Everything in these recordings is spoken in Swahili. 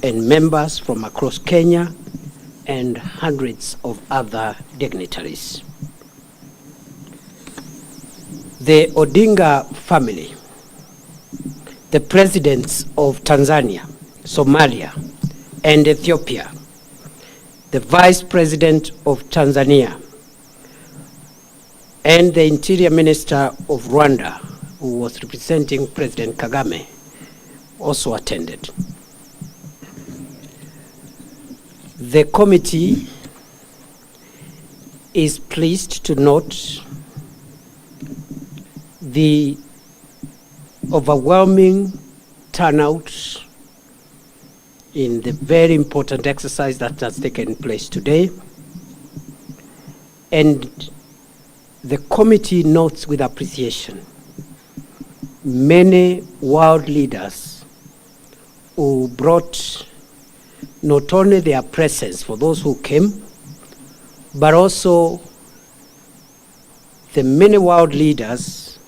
and members from across Kenya, and hundreds of other dignitaries. The Odinga family, the presidents of Tanzania, Somalia, and Ethiopia, the Vice President of Tanzania, and the Interior Minister of Rwanda, who was representing President Kagame, also attended. The committee is pleased to note the overwhelming turnout in the very important exercise that has taken place today. And the committee notes with appreciation many world leaders who brought not only their presence for those who came, but also the many world leaders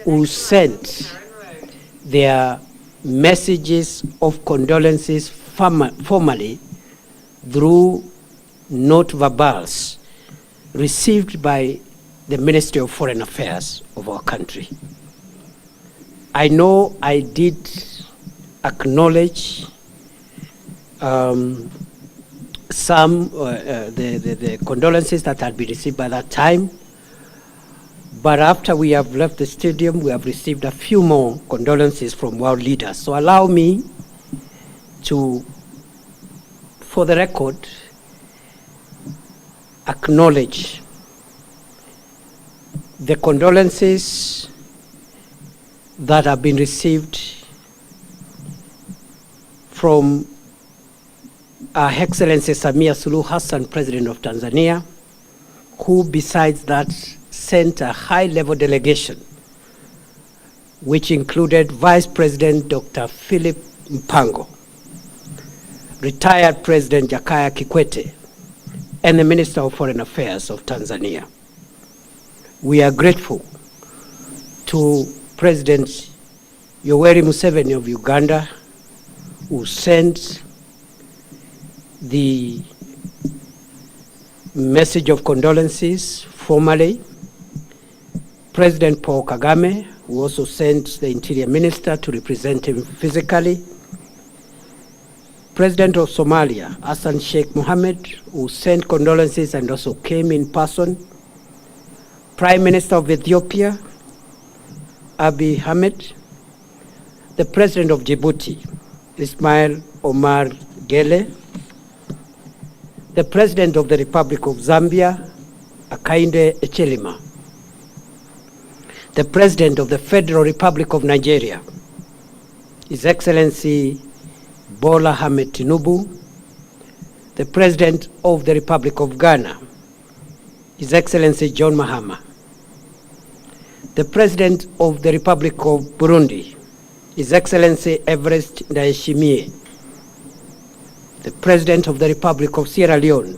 who sent their messages of condolences formally through note verbals received by the Ministry of Foreign Affairs of our country. I know I did acknowledge the condolences that had been received by that time, but after we have left the stadium, we have received a few more condolences from world leaders. So allow me to, for the record, acknowledge the condolences that have been received from Her Excellency Samia Suluhu Hassan, President of Tanzania, who besides that sent a high-level delegation, which included Vice President Dr. Philip Mpango, retired President Jakaya Kikwete, and the Minister of Foreign Affairs of Tanzania. We are grateful to President Yoweri Museveni of Uganda, who sent the message of condolences formally, President Paul Kagame, who also sent the Interior Minister to represent him physically, President of Somalia, Hassan Sheikh Mohammed, who sent condolences and also came in person, Prime Minister of Ethiopia, Abiy Ahmed, the President of Djibouti, Ismail Omar Gele, the President of the Republic of Zambia, Hakainde Hichilema, the President of the Federal Republic of Nigeria, His Excellency Bola Ahmed Tinubu, the President of the Republic of Ghana, His Excellency John Mahama, the President of the Republic of Burundi, His Excellency Evariste Ndayishimiye, the President of the Republic of Sierra Leone,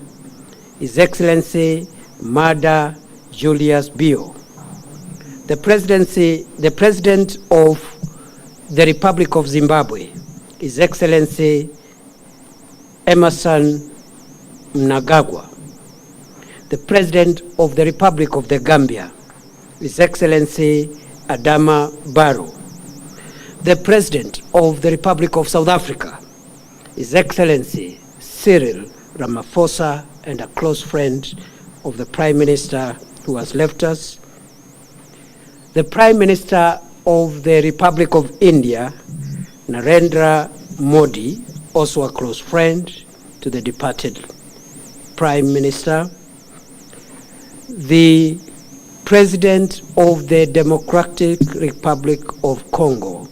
His Excellency Mada Julius Bio, the President of the Republic of Zimbabwe, His Excellency Emerson Mnangagwa, the President of the Republic of the Gambia, His Excellency Adama Barrow, the President of the Republic of South Africa, His Excellency Cyril Ramaphosa, and a close friend of the Prime Minister who has left us, the Prime Minister of the Republic of India, Narendra Modi, also a close friend to the departed Prime Minister, the President of the Democratic Republic of Congo,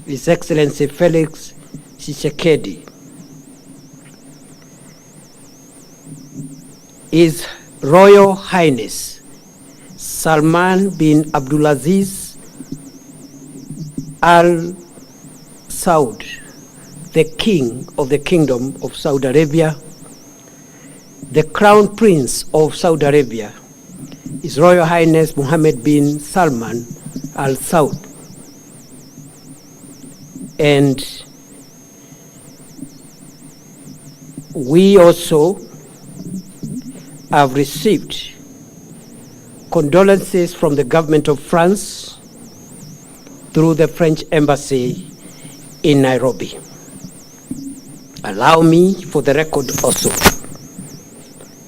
His Excellency Felix Tshisekedi, His Royal Highness Salman bin Abdulaziz Al Saud, the King of the Kingdom of Saudi Arabia, the Crown Prince of Saudi Arabia, His Royal Highness Mohammed bin Salman Al Saud, and we also have received condolences from the government of France through the French embassy in Nairobi. Allow me, for the record also,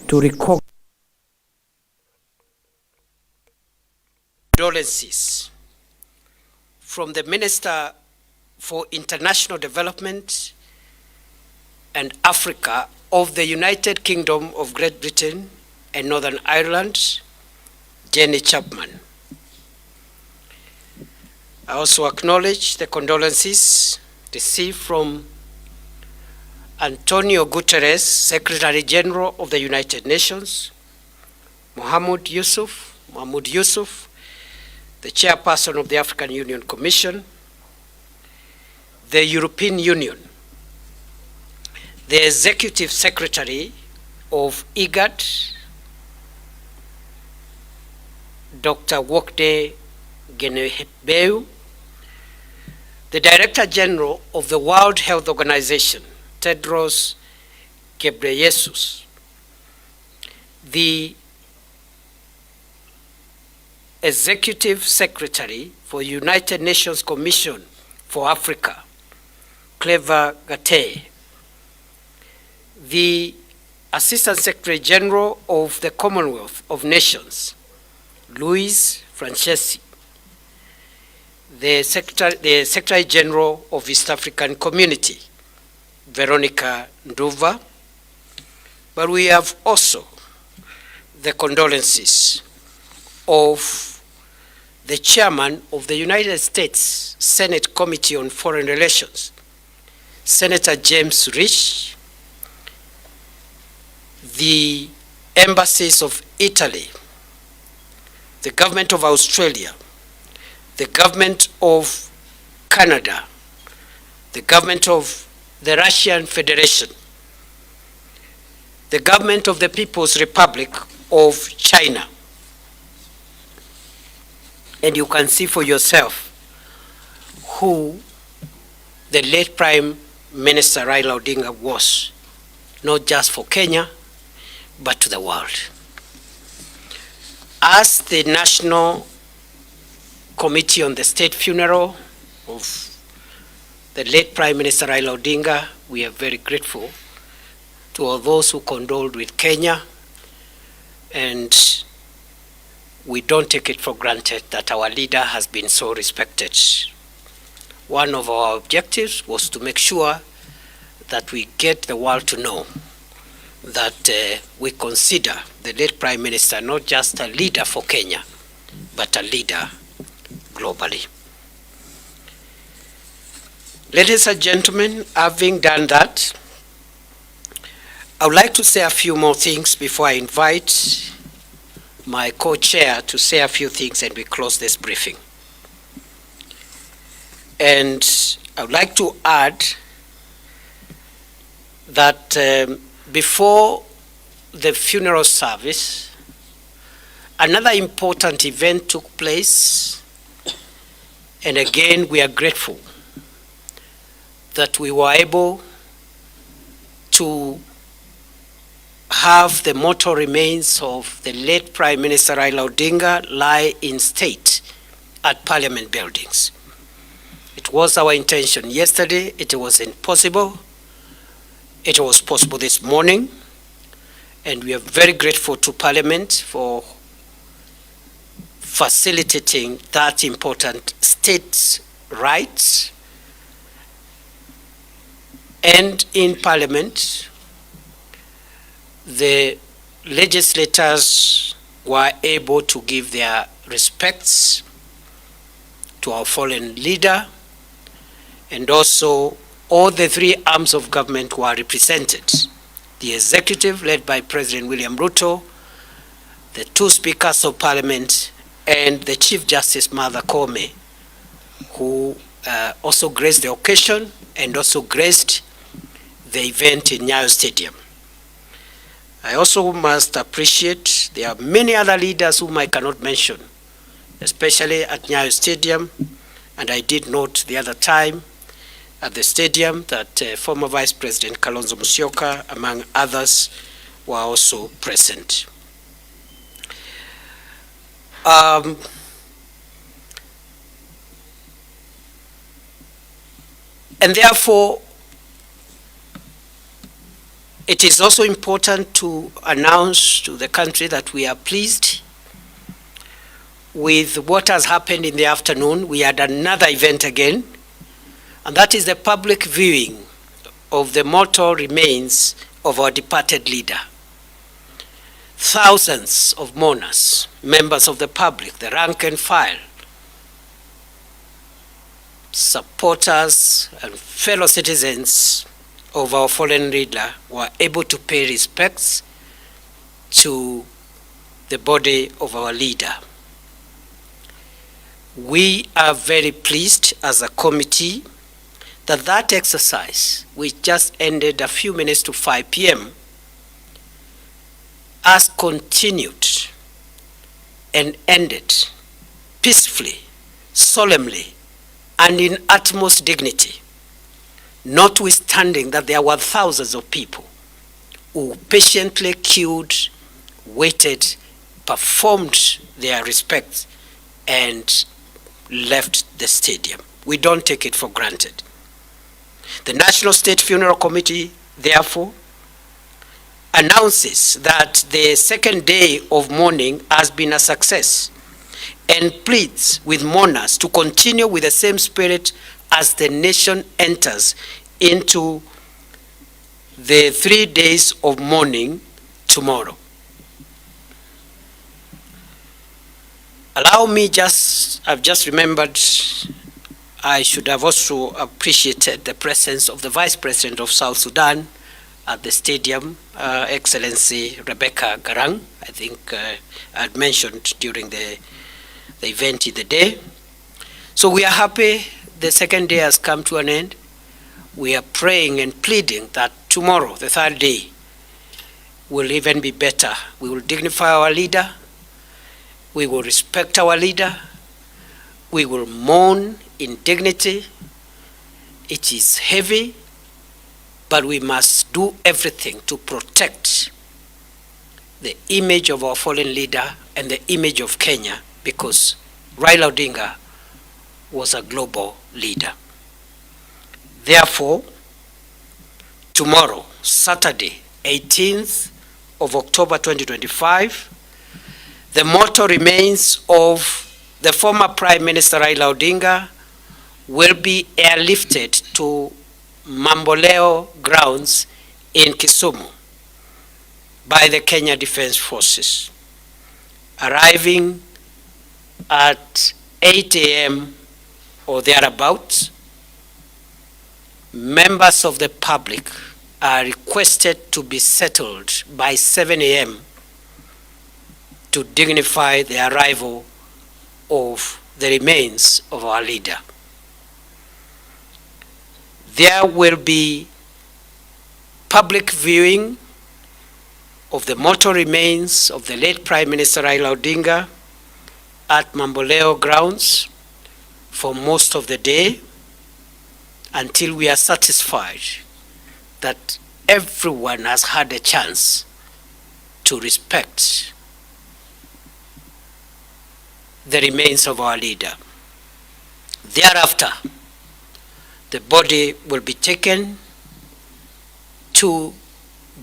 to recall condolences from the Minister for International Development and Africa of the United Kingdom of Great Britain and Northern Ireland, Jenny Chapman. I also acknowledge the condolences received from Antonio Guterres, Secretary General of the United Nations, Mahmoud Yusuf, the Chairperson of the African Union Commission, the European Union, the Executive Secretary of IGAD, Dr. Wokde Genehbeu, the Director General of the World Health Organization, Tedros Ghebreyesus, the Executive Secretary for United Nations Commission for Africa, Clever Gate, the Assistant Secretary General of the Commonwealth of Nations, Louise Francesi, the Secretary General of East African Community, Veronica Nduva, but we have also the condolences of the Chairman of the United States Senate Committee on Foreign Relations, Senator James Risch, the embassies of Italy, the government of Australia, the government of Canada, the government of the Russian Federation, the government of the People's Republic of China. And you can see for yourself who the late Prime Minister Raila Odinga was, not just for Kenya, but to the world. As the National Committee on the State Funeral of the late Prime Minister Raila Odinga, we are very grateful to all those who condoled with Kenya, and we don't take it for granted that our leader has been so respected. One of our objectives was to make sure that we get the world to know that we consider the late Prime Minister not just a leader for Kenya, but a leader globally. Ladies and gentlemen, having done that, I would like to say a few more things before I invite my co-chair to say a few things and we close this briefing. And I would like to add that before the funeral service, another important event took place, and again we are grateful that we were able to have the mortal remains of the late Prime Minister Raila Odinga lie in state at Parliament buildings. It was our intention yesterday, it was impossible. It was possible this morning, and we are very grateful to Parliament for facilitating that important state rights. And in Parliament, the legislators were able to give their respects to our fallen leader, and also all the three arms of government were represented. The executive, led by President William Ruto, the two speakers of Parliament, and the Chief Justice Martha Koome, who also graced the occasion and also graced the event in Nyayo Stadium. I also must appreciate there are many other leaders whom I cannot mention, especially at Nyayo Stadium, and I did note the other time at the stadium that former Vice President Kalonzo Musyoka, among others, were also present. And therefore, it is also important to announce to the country that we are pleased with what has happened in the afternoon. We had another event again, and that is the public viewing of the mortal remains of our departed leader. Thousands of mourners, members of the public, the rank and file, supporters and fellow citizens of our fallen leader were able to pay respects to the body of our leader. We are very pleased as a committee that that exercise, which just ended a few minutes to 5 p.m., has continued and ended peacefully, solemnly, and in utmost dignity, notwithstanding that there were thousands of people who patiently queued, waited, performed their respects, and left the stadium. We don't take it for granted. The National State Funeral Committee, therefore, announces that the second day of mourning has been a success and pleads with mourners to continue with the same spirit as the nation enters into the 3 days of mourning tomorrow. Allow me I've just remembered, I should have also appreciated the presence of the Vice President of South Sudan at the stadium, Excellency Rebecca Garang. I think I'd mentioned during the event in the day. So we are happy the second day has come to an end. We are praying and pleading that tomorrow, the third day, will even be better. We will dignify our leader. We will respect our leader. We will mourn in dignity. It is heavy, but we must do everything to protect the image of our fallen leader and the image of Kenya, because Raila Odinga was a global leader. Therefore, tomorrow, Saturday, 18th of October 2025, the mortal remains of the former Prime Minister Raila Odinga will be airlifted to Mamboleo grounds in Kisumu by the Kenya Defence Forces, arriving at 8 a.m. or thereabouts. Members of the public are requested to be settled by 7 a.m. to dignify the arrival of the remains of our leader. There will be public viewing of the mortal remains of the late Prime Minister Raila Odinga at Mamboleo grounds for most of the day, until we are satisfied that everyone has had a chance to respect the remains of our leader. Thereafter, the body will be taken to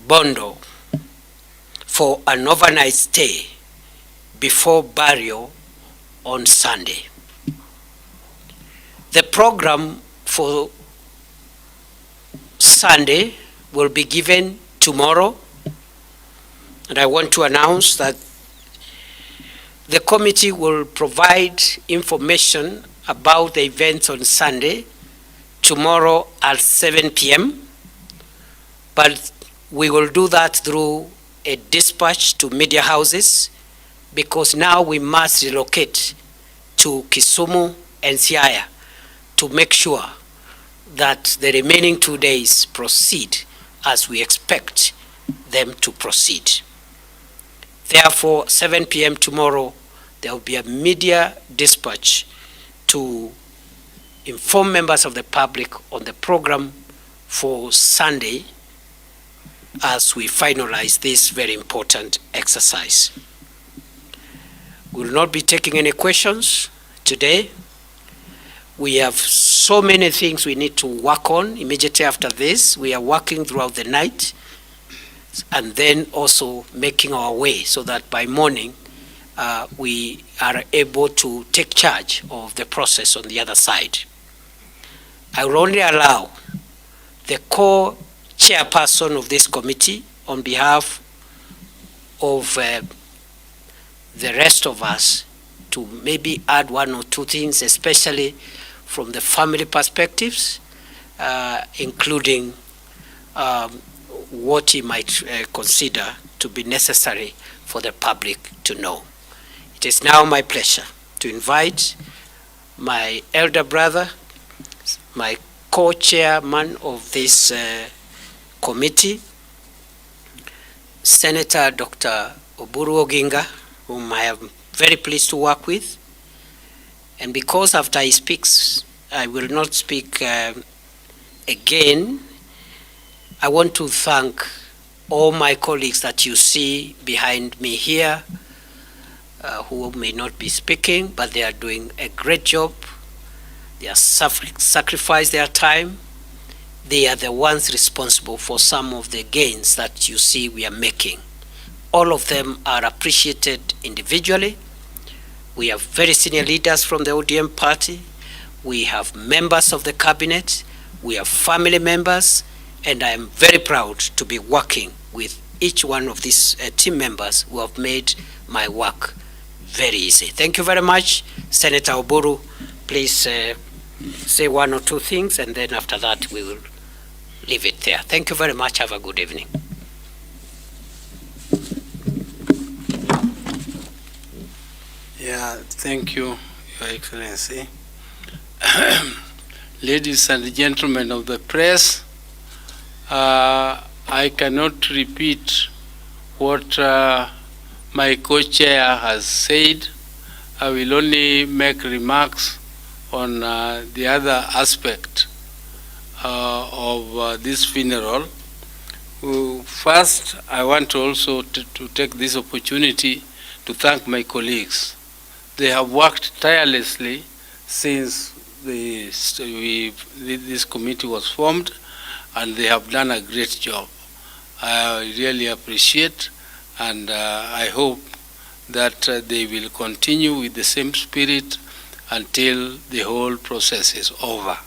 Bondo for an overnight stay before burial on Sunday. The program for Sunday will be given tomorrow, and I want to announce that the committee will provide information about the events on Sunday tomorrow at 7 p.m. But we will do that through a dispatch to media houses, because now we must relocate to Kisumu and Siaya to make sure that the remaining 2 days proceed as we expect them to proceed. Therefore, 7 p.m. tomorrow, there will be a media dispatch to inform members of the public on the program for Sunday as we finalize this very important exercise. We will not be taking any questions today. We have so many things we need to work on immediately after this. We are working throughout the night and then also making our way so that by morning we are able to take charge of the process on the other side. I will only allow the co-chairperson of this committee on behalf of the rest of us to maybe add one or two things, especially from the family perspectives, including what he might consider to be necessary for the public to know. It is now my pleasure to invite my elder brother, my co-chairman of this committee, Senator Dr. Oburu Oginga, whom I am very pleased to work with. And because after he speaks, I will not speak again, I want to thank all my colleagues that you see behind me here, who may not be speaking, but they are doing a great job. They are sacrificed their time. They are the ones responsible for some of the gains that you see we are making. All of them are appreciated individually. We have very senior leaders from the ODM party. We have members of the cabinet. We have family members. And I am very proud to be working with each one of these team members who have made my work very easy. Thank you very much. Senator Oburu, please say one or two things, and then after that we will leave it there. Thank you very much. Have a good evening. Yeah, thank you, Your Excellency. Ladies and gentlemen of the press, I cannot repeat what my co-chair has said. I will only make remarks on the other aspect of this funeral. First, I want to also to take this opportunity to thank my colleagues. They have worked tirelessly since this committee was formed, and they have done a great job. I really appreciate, and I hope that they will continue with the same spirit until the whole process is over.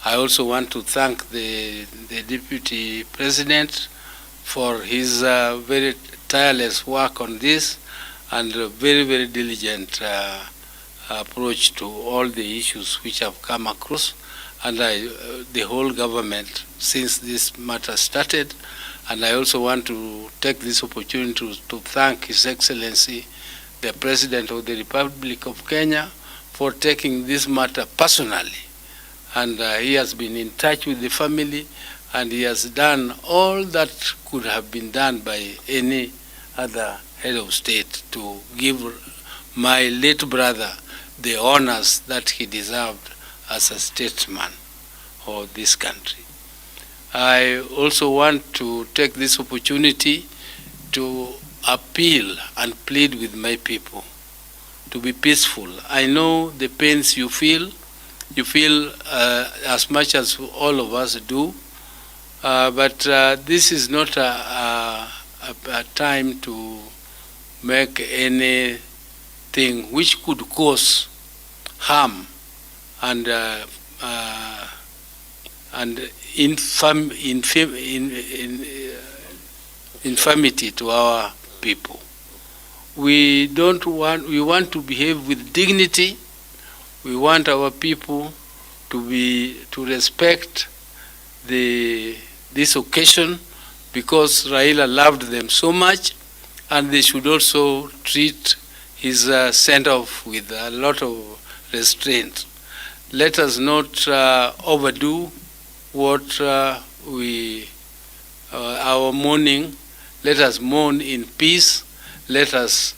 I also want to thank the Deputy President for his very tireless work on this and a very, very diligent approach to all the issues which have come across, and the whole government since this matter started. And I also want to take this opportunity to thank His Excellency, the President of the Republic of Kenya, for taking this matter personally. And he has been in touch with the family, and he has done all that could have been done by any other head of state to give my late brother the honors that he deserved as a statesman of this country. I also want to take this opportunity to appeal and plead with my people to be peaceful. I know the pains you feel. You feel as much as all of us do, but this is not a time to make anything which could cause harm and infamity to our people. We want to behave with dignity. We want our people to respect this occasion, because Raila loved them so much, and they should also treat his send-off with a lot of restraint. Let us not overdo what our mourning. Let us mourn in peace. Let us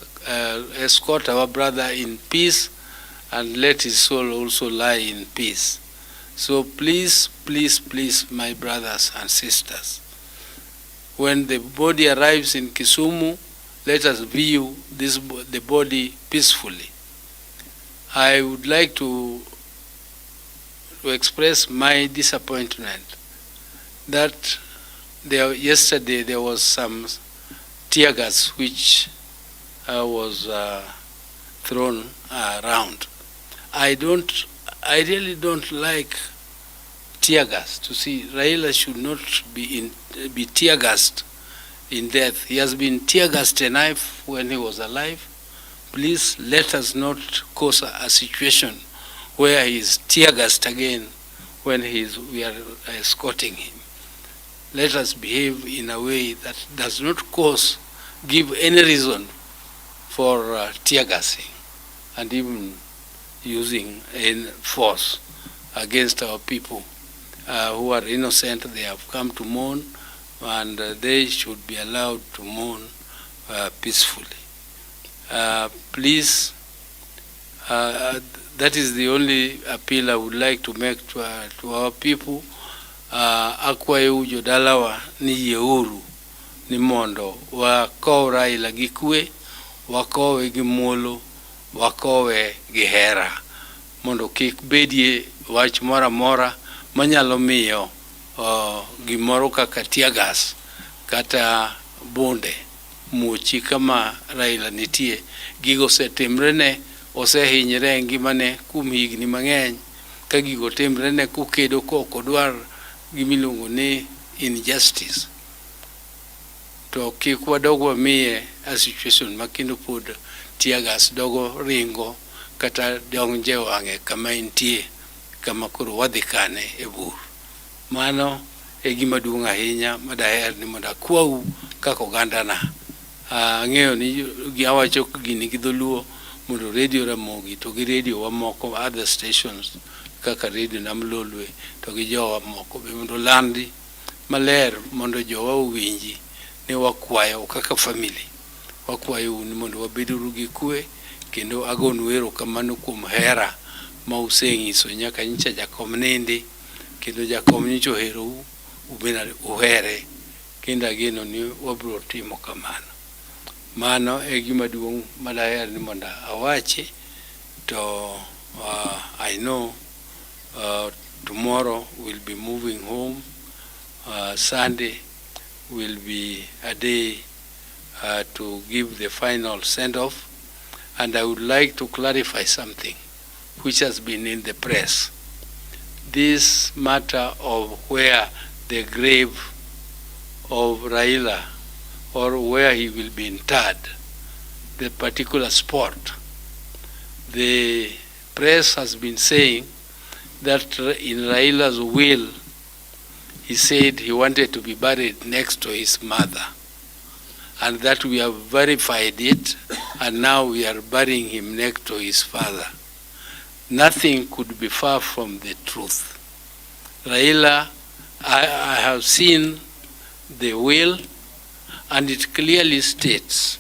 escort our brother in peace, and let his soul also lie in peace. So please, please, please, my brothers and sisters, when the body arrives in Kisumu, let us view the body peacefully. I would like to express my disappointment that yesterday there was some tear gas which was thrown around. I really don't like tear gas. To see Raila should not be tear gassed in death. He has been tear gassed enough when he was alive. Please let us not cause a situation where he is tear gassed again when we are escorting him. Let us behave in a way that does not give any reason for tear gassing and even using force against our people who are innocent. They have come to mourn, and they should be allowed to mourn peacefully. Please, that is the only appeal I would like to make to our people. Akwayo jodalawa ni yeuru ni mondo wakow Raila gi kwe, wakowe gi muolo, wakowe gi hera, mondo kik bedie wach mora mora manyalo miyo gimoro kaka tear gas kata bunde muchi kama Raila nitie. Gigo osetimrene, osehinyre ngimane kuom higni mang'eny. Ka gigo timrene kukedo kok odwar gimiluongo ni injustice, to kik wadog wamiye a situation makendo pod tear gas dogo ringo kata donje wang'e kama entie, kama koro wadhi kane e bur. Mano e gima duong' ahinya madaher ni mondo akwau kaka ogandana. Ang'eyo ni awacho gini gi dholuo mondo radio Ramogi to gi radio wamoko other stations kaka radio Namlolwe to gi jowa moko be mondo landi maler mondo jowa owinji ni wakwayo kaka family, wakwayo ni mondo wabeduru gi kwe, kendo agonu erokamano kuom hera ma useng'iso nyaka nyicha jakom nindi, kendo jakom nyicha oherou, ubende uhere, kendo ageno ni wabiro timo kamano. Mano e gima duong' madaher ni mondo awachi. To I know tomorrow we'll be moving home. Sunday will be a day to give the final send-off. And I would like to clarify something which has been in the press. This matter of where the grave of Raila, or where he will be interred, the particular spot. The press has been saying that in Raila's will, he said he wanted to be buried next to his mother, and that we have verified it, and now we are burying him next to his father. Nothing could be far from the truth. Raila, I have seen the will, and it clearly states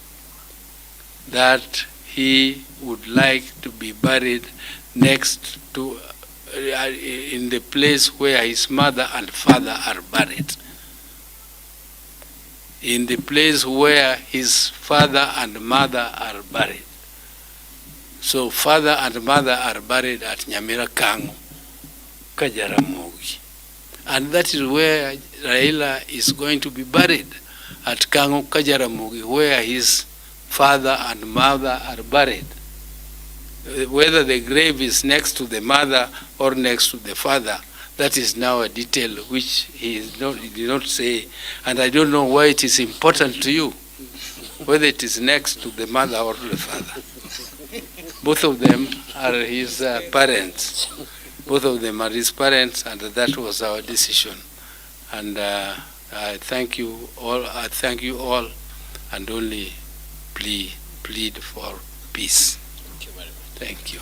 that he would like to be buried next to, in the place where his mother and father are buried. In the place where his father and mother are buried. So father and mother are buried at Nyamira Kango, Kajaramogi. And that is where Raila is going to be buried, at Kango Kajaramogi, where his father and mother are buried. Whether the grave is next to the mother or next to the father, that is now a detail which he did not say, and I don't know why it is important to you, whether it is next to the mother or the father. Both of them are his parents. Both of them are his parents, and that was our decision. And I thank you all. I thank you all, and only plead for peace. Thank you very much. Thank you.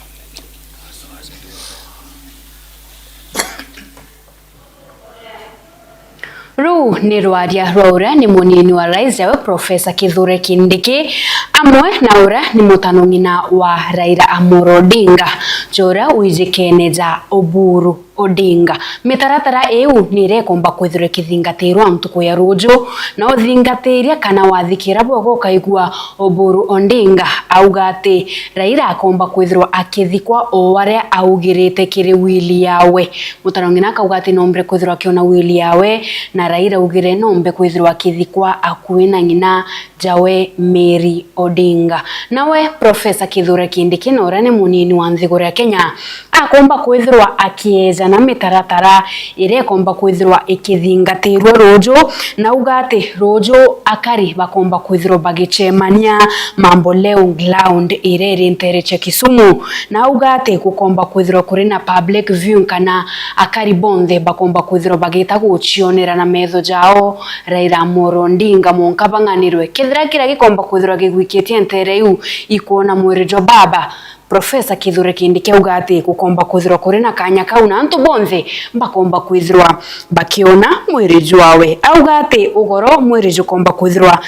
Ru ni rwaria rwaura ni munini wa rais yawe Profesa Kithure Kindiki amwe na ura ni mutanung'ina wa Raila Amolo Odinga jora wijikeneja Oburu Odinga mitaratara eu nirekomba kwithire kithingatirwa ntuku ya rujo na uthingatirya kana wathikira bwo kaigua Oburu Odinga augate Raila akomba kwithirwa akithikwa o waria augirite kiri wili yawe mutanung'ina kaugate nombre kwithirwa kiona wili yawe na Raila ugire nombe kwithirwa akithikwa akuina ng'ina jawe Mary Odinga nawe Profesa Kithure Kindiki na ura ni munini wa nthiguru ya Kenya akomba kwithirwa akieza na mitaratara irekomba kwithirwa ikithingatirwa rojo na ugate rojo akari bakomba kwithirwa bagichemania mambo leo ground ireri ntereche Kisumu na ugate kukomba kwithirwa kuri na public view kana akari bonde bakomba kwithirwa bagita guchionera na metho jao Raila Amolo Odinga monkabanganirwe kithira kira gikomba kwithirwa gigwikitie ntereu ikuona mwerejo baba Profesa Kithure Kindiki ugati kukomba kwithirwa kuri na kanya kauna antu bonze bakomba kwithirwa bakiona mwerejo wawe augati ugoro mwerejo komba kwithirwa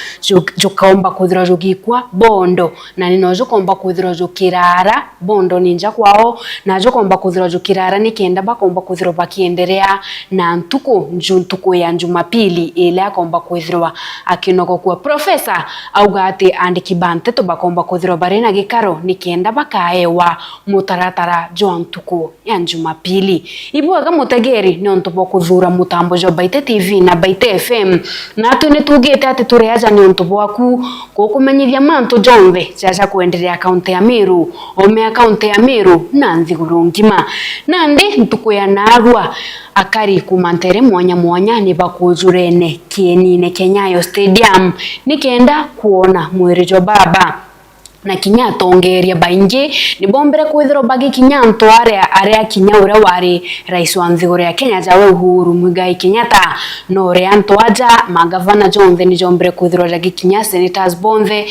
jukomba kwithirwa jugikwa bondo na ninojo komba kwithirwa jukirara bondo ninja kwao na jukomba kwithirwa jukirara nikenda bakomba kwithirwa bakiendelea na ntuku ya Jumapili ile akomba kwithirwa akinogo kwa Profesa augati andiki Baite to bakomba kwithirwa barena gikaro nikenda bakaewa mutaratara jo ntuku ya Jumapili ibwaga mutegeri ni ontobo kuthura mutambo jo Baite TV na Baite FM na tune tugete ati tureaja ni ontobo waku kukumenyithia mantu jonve chacha kuendelea kaunti ya Meru ome kaunti ya Meru na nthiguru ngima nandi ntuku ya narua akari kumantere mwanya ni bakujurene kienine Kenyayo Stadium nikenda kuona mwerejo baba na kinya tongeria baingi ni bombere kwithiro bagi kinya ntware area kinya ura wari rais wa nthiguru ya Kenya jawe Uhuru Muigai Kenyatta no rea ntwaja magavana jonde ni jombere kwithiro bagi kinya senators bonde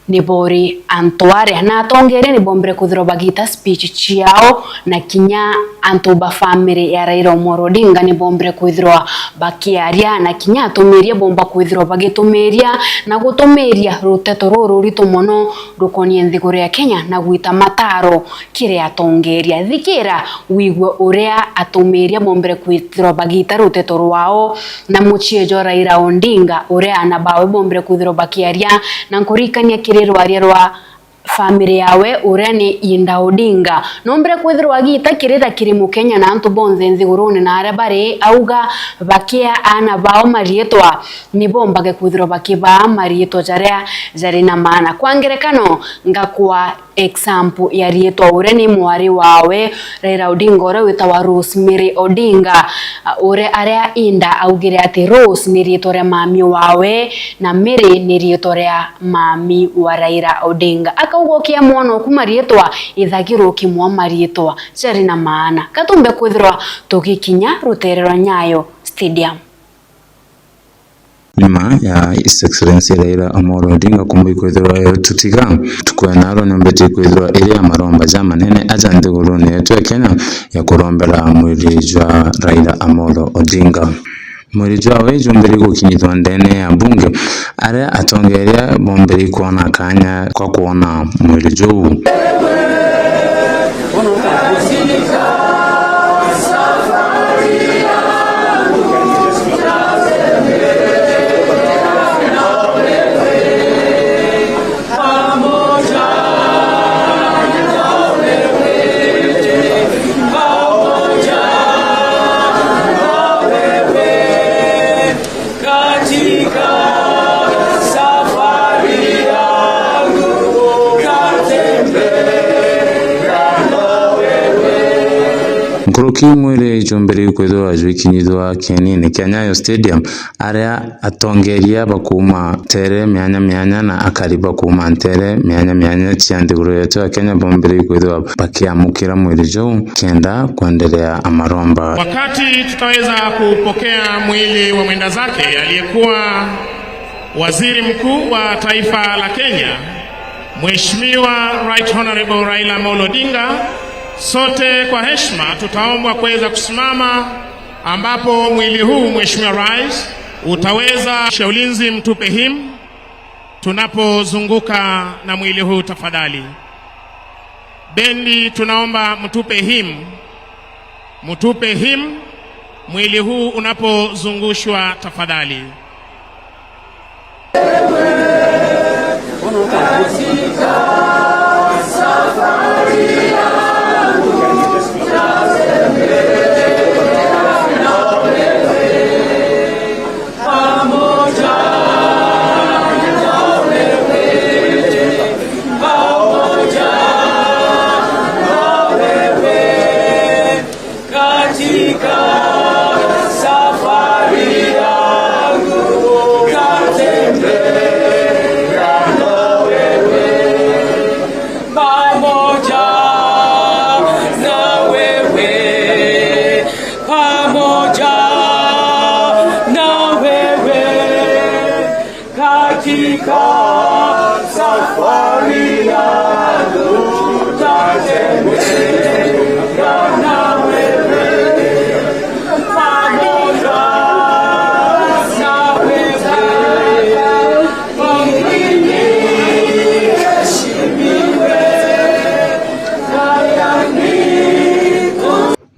ni bori antware na tongere ni bombere kwithiro bagita speech chiao na kinya antoba family ya Raila Amolo Odinga ni bombere kwithiro bakiaria na kinya tomeria bomba kwithiro bagitomeria na gutomeria ruteto ruru rito mono rukonie nthiguru ya Kenya na gwita mataro kire atongeria thikira wigwe uria atomeria bombere kwithiro bagita ruteto rwao na muchiejo Raila Odinga uria anabawe bombere kwithiro bakiaria na nkurikania rwaria rwa family yawe urani Inda Odinga nombre kwithirwa gita kirira kiri mu Kenya na antu bonze nthiguruni na arabare auga bakia ana bao marietwa ni bombage kwithirwa bakiba marietwa jari na maana kwa ngerekano ngakwa example ya rietwa ureni mwari wawe Raila Odinga ore witawa Rosemary Odinga ore area Inda augire ati Rose ni rietwa ria mami wawe na Mary ni rietwa ria mami wa Raila Odinga akaugokia mwana kuma rietwa ithagiro kimwa marietwa jari na maana katumbe kwithirwa tugikinya ruterero Nyayo Stadium nyuma ya His Excellency Raila Amolo Odinga kumbi kwithirwa tutiga tukwenaro nyombeti kwithirwa iri amaromba jamanene aja nthiguruni yetu ya Kenya ya kurombera mwiri wa Raila Amolo Odinga mwiri wawe jomberi gukinyithwa ndene ya bunge aria atongeria bomberi kuona kanya kwa kuona mwiri juu Nkuruki mwere jombere kwithwa jwikinyithwa kienine Nyayo Stadium area atongeria bakuma tere myanya na akariba kuma tere myanya cia nthiguru yetu ya Kenya bombere kwithwa bakiamukira mwiri jo kenda kuendelea amaromba. Wakati tutaweza kupokea mwili wa mwenda zake aliyekuwa waziri mkuu wa taifa la Kenya Mheshimiwa Right Honorable Raila Amolo Odinga, sote kwa heshima tutaombwa kuweza kusimama ambapo mwili huu Mheshimiwa Rais Utaweza ulinzi mtupe him tunapozunguka na mwili huu tafadhali. Bendi tunaomba mtupe him mwili huu unapozungushwa tafadhali.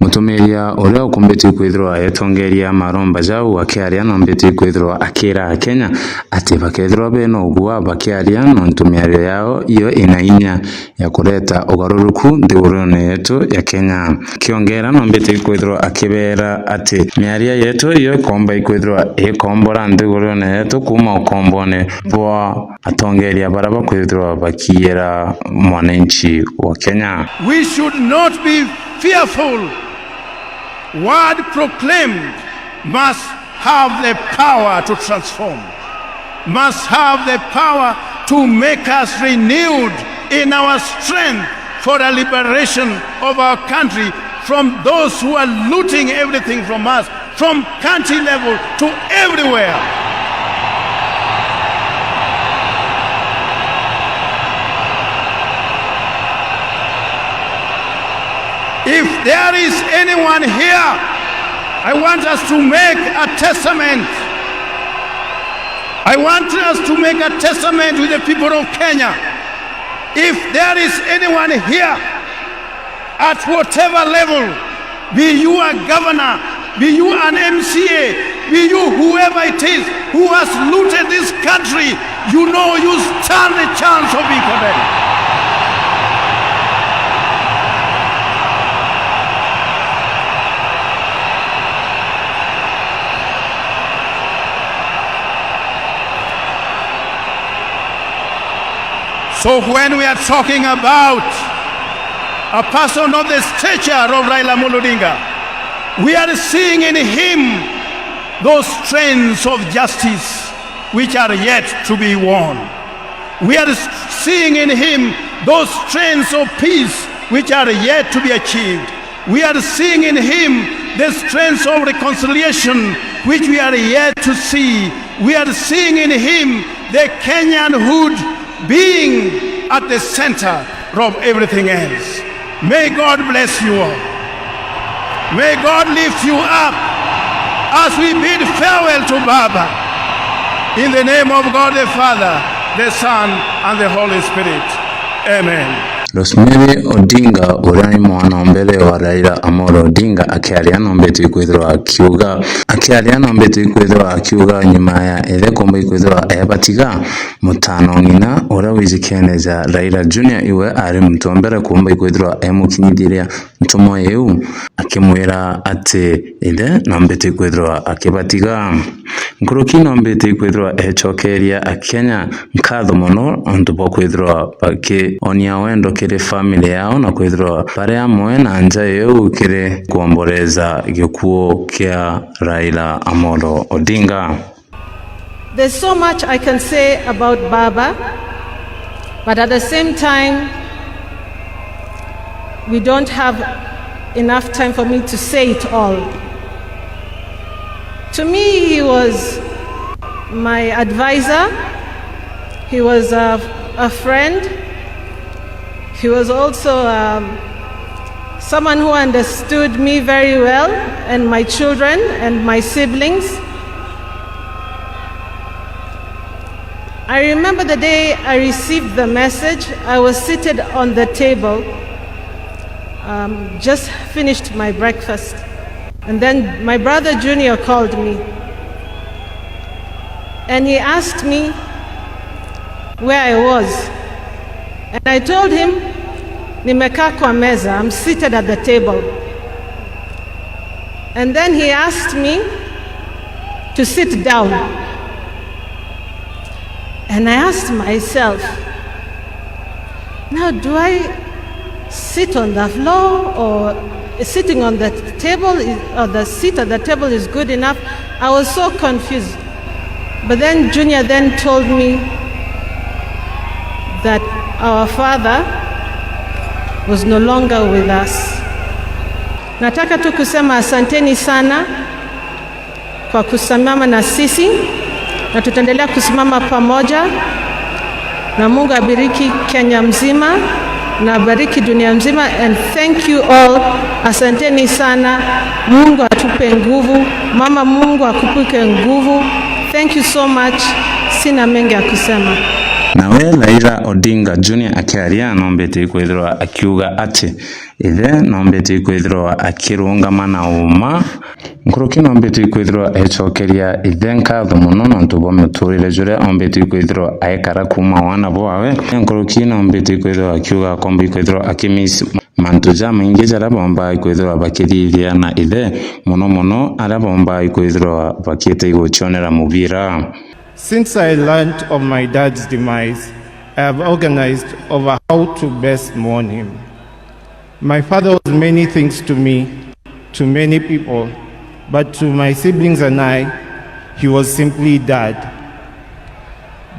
Mutumiria uria ukumbiti kwithirwa etongeria maromba jau akiaria no mbiti kwithirwa akira Kenya ati bakethirwa bena ugua bakiaria no ntumiario yao iyo ina inya ya kureta ugaruruku nthigurune yetu ya Kenya. Kiongera no mbiti kwithirwa akibera ati miaria yetu iyo ikomba ikwithirwa ikombora nthigurune yetu kuma ukombone bwa atongeria baraba kwithirwa bakiera mwananchi wa Kenya. We should not be fearful. Word proclaimed must have the power to transform, must have the power to make us renewed in our strength for the liberation of our country from those who are looting everything from us, from country level to everywhere. If there is anyone here, I want us to make a testament. I want us to make a testament with the people of Kenya. If there is anyone here, at whatever level, be you a governor, be you an MCA, be you whoever it is who has looted this country, you know you stand a chance of being condemned. So when we are talking about a person of the stature of Raila Odinga, we are seeing in him those strands of justice which are yet to be won. We are seeing in him those strands of peace which are yet to be achieved. We are seeing in him the strands of reconciliation which we are yet to see. We are seeing in him the Kenyanhood being at the center of everything else. May God bless you all. May God lift you up as we bid farewell to Baba. In the name of God the Father, the Son, and the Holy Spirit. Amen. Rosemary Odinga urai mwana mbele wa Raila Amolo Odinga akiaria no mbeti kwithirwa akiuga nyuma ya ile kombe kwithirwa ebatiga mutano ngina ora wizikeneza Raila Junior iwe ari mtombera kombe kwithirwa emukinyithiria ntumo yeu akimwira ati ile no mbeti kwithirwa akibatiga nkuruki no mbeti kwithirwa echokeria akenya nkatho muno ntupo kwithirwa baki onia wendo kire family yao na kwithirwa pare amwe na nja yeu kire kuomboreza gikuo kia Raila Amolo Odinga. There's so much I can say about Baba, but at the same time we don't have enough time for me to say it all. To me, he was my advisor, he was a friend, he was also someone who understood me very well and my children and my siblings. I remember the day I received the message. I was seated on the table, just finished my breakfast. And then my brother Junior called me. And he asked me where I was. And I told him, nimekaa kwa meza, I'm seated at the table. And then he asked me to sit down. And I asked myself, now do I sit on the floor, or sitting on the table, or the seat at the table is good enough? I was so confused. But then Junior then told me that our father was no longer with us. Nataka tu kusema asanteni sana kwa kusimama na sisi, na tutaendelea kusimama pamoja, na Mungu abariki Kenya mzima na abariki dunia mzima. And thank you all. Asanteni sana. Mungu atupe nguvu. Mama, Mungu akupe nguvu. Thank you so much. Sina mengi ya kusema. Nawe Raila Odinga Junior akiaria nombete kwithirwa akiuga ati ithe nombete kwithirwa akirungamana uma nkuruki nombete kwithirwa echokeria ithe nkatho muno nontu bwa muturire juria ombete kwithirwa aikara kuma wana bwawe nkuruki nombete kwithirwa akiuga kombi kwithirwa akimisi mantu maingi jara bomba kwithirwa bakithithia na ithe muno ara bomba kwithirwa bakite igochonera mubira. Since I learned of my dad's demise, I have organized over how to best mourn him. My father was many things to me, to many people, but to my siblings and I, he was simply Dad.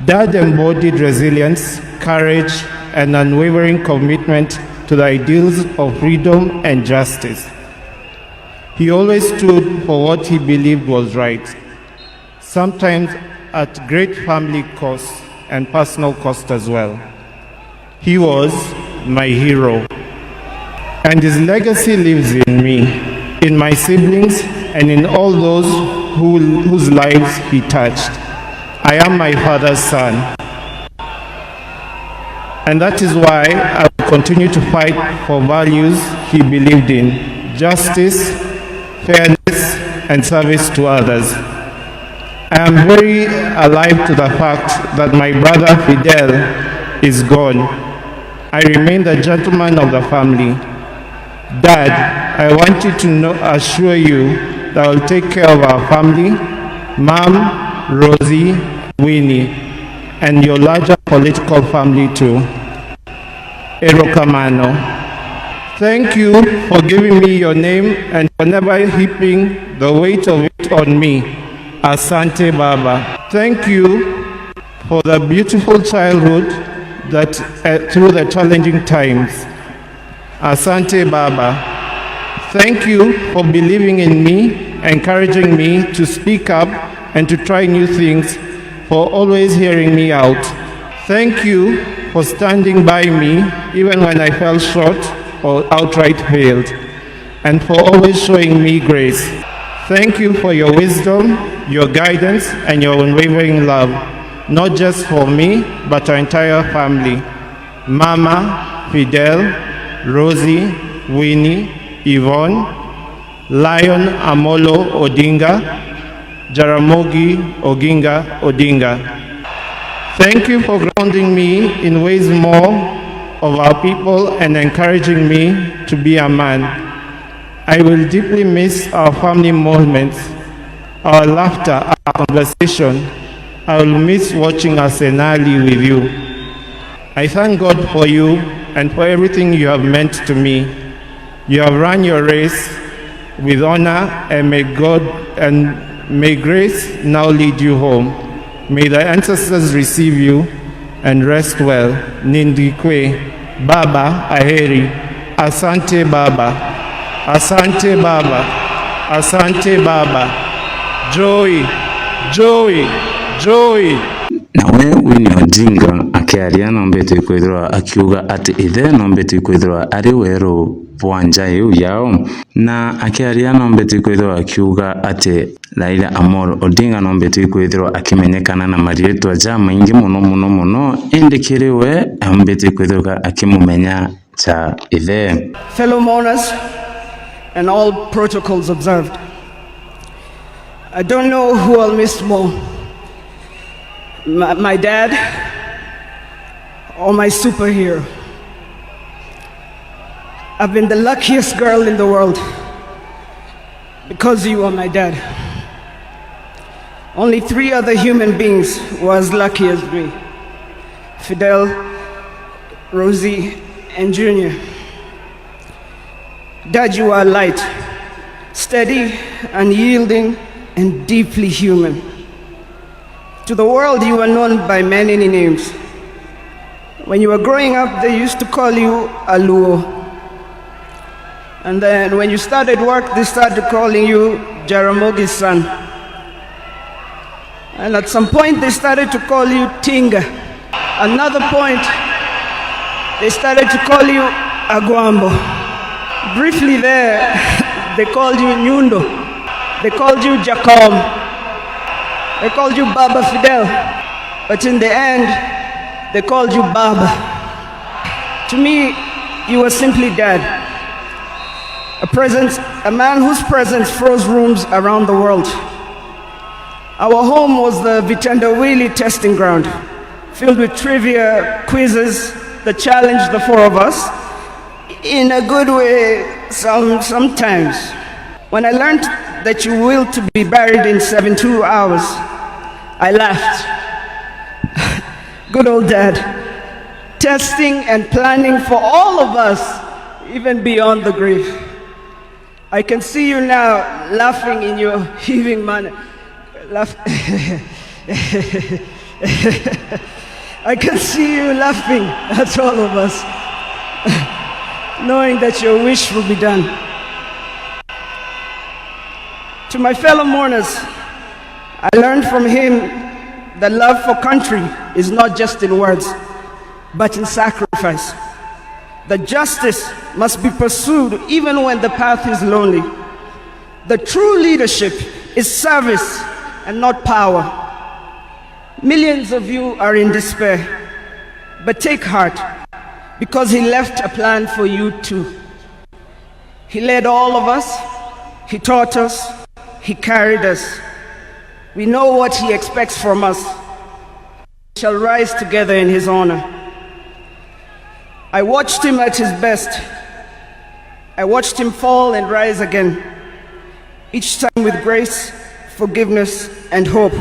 Dad embodied resilience, courage, and unwavering commitment to the ideals of freedom and justice. He always stood for what he believed was right, sometimes at great family cost and personal cost as well. He was my hero, and his legacy lives in me, in my siblings, and in all those whose lives he touched. I am my father's son, and that is why I will continue to fight for values he believed in: justice, fairness, and service to others. I am very alive to the fact that my brother Fidel is gone. I remain the gentleman of the family. Dad, I want you to assure you that I will take care of our family, Mom, Rosie, Winnie, and your larger political family too. Erokamano. Thank you for giving me your name and for never heaping the weight of it on me. Asante Baba. Thank you for the beautiful childhood that through the challenging times. Asante Baba. Thank you for believing in me, encouraging me to speak up and to try new things, for always hearing me out. Thank you for standing by me even when I fell short or outright failed, and for always showing me grace. Thank you for your wisdom, your guidance, and your unwavering love, not just for me, but our entire family. Mama, Fidel, Rosie, Winnie, Yvonne, Lion Amolo Odinga, Jaramogi Oginga Odinga. Thank you for grounding me in ways more of our people and encouraging me to be a man. I will deeply miss our family moments, our laughter, our conversation. I will miss watching Arsenali with you. I thank God for you and for everything you have meant to me. You have run your race with honor, and may grace now lead you home. May the ancestors receive you and rest well. Nindikwe, Baba Aheri, Asante Baba. Asante Baba, Asante Baba, Joey. nawe Winnie Odinga akiaria nombete kwithirwa akiuga ati ithe nombete kwithirwa ari weru bwanja iu yao na akiaria nombete kwithirwa akiuga ati Raila Amolo Odinga nombete kwithirwa akimenyekana na marietwa ja maingi muno indikiriwe ambete kwithirwa akimumenya cha ithe. Fellow mourners and all protocols observed, I don't know who I'll miss more, my dad or my superhero. I've been the luckiest girl in the world because you are my dad. Only 3 other human beings were as lucky as me: Fidel, Rosie, and Junior. Dad, you are light, steady, unyielding, and deeply human. To the world, you are known by many names. When you were growing up, they used to call you Aluo. And then when you started work, they started calling you Jaramogi's son. And at some point, they started to call you Tinga. Another point, they started to call you Aguambo. Briefly there, they called you Nyundo. They called you Jacom. They called you Baba Fidel. But in the end, they called you Baba. To me, you were simply Dad. A man whose presence froze rooms around the world. Our home was the Vitendawili testing ground, filled with trivia, quizzes that challenged the 4 of us, in a good way sometimes. When I learned that you willed to be buried in 72 hours, I laughed. Good old Dad, testing and planning for all of us, even beyond the grave. I can see you now laughing in your heaving manner. I can see you laughing at all of us, knowing that your wish will be done. To my fellow mourners, I learned from him that love for country is not just in words, but in sacrifice. That justice must be pursued even when the path is lonely. The true leadership is service and not power. Millions of you are in despair, but take heart, because he left a plan for you too. He led all of us, he taught us, he carried us. We know what he expects from us. We shall rise together in his honor. I watched him at his best. I watched him fall and rise again, each time with grace, forgiveness, and hope.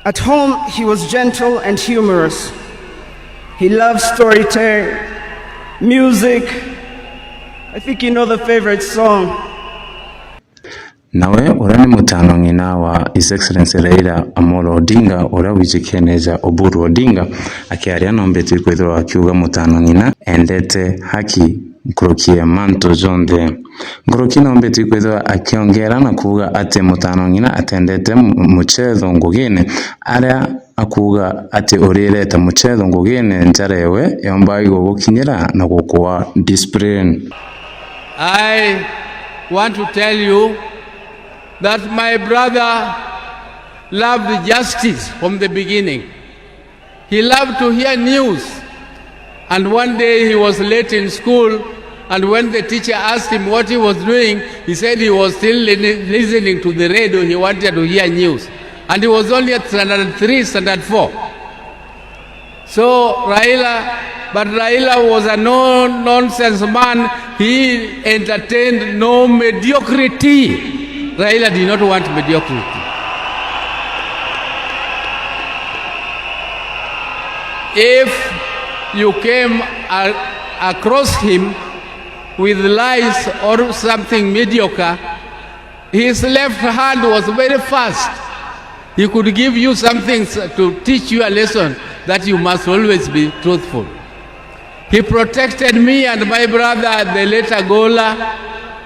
At home, he was gentle and humorous. He loved storytelling, music. I think you know the favorite song. Nawe urani mutano ngina wa His Excellency Raila Amolo Odinga ura wijikeneza Oburu Odinga akiaria nombeti kwithirwa akiuga mutano ngina endete haki nkorokie manto zonde. Nkorokie nombeti kwithirwa akiongera na kuuga ate mutano ngina atendete muchetho ngugine aria akuga ati urireta muchetho ngugine njarewe yombai gukinyira na gukwa discipline. I want to tell you that my brother loved justice from the beginning. He loved to hear news. And one day he was late in school, and when the teacher asked him what he was doing, he said he was still listening to the radio. He wanted to hear news. And he was only at standard 3, standard 4. So Raila was a no-nonsense man. He entertained no mediocrity. Raila did not want mediocrity. If you came across him with lies or something mediocre, his left hand was very fast. He could give you something to teach you a lesson that you must always be truthful. He protected me and my brother, the later Gola,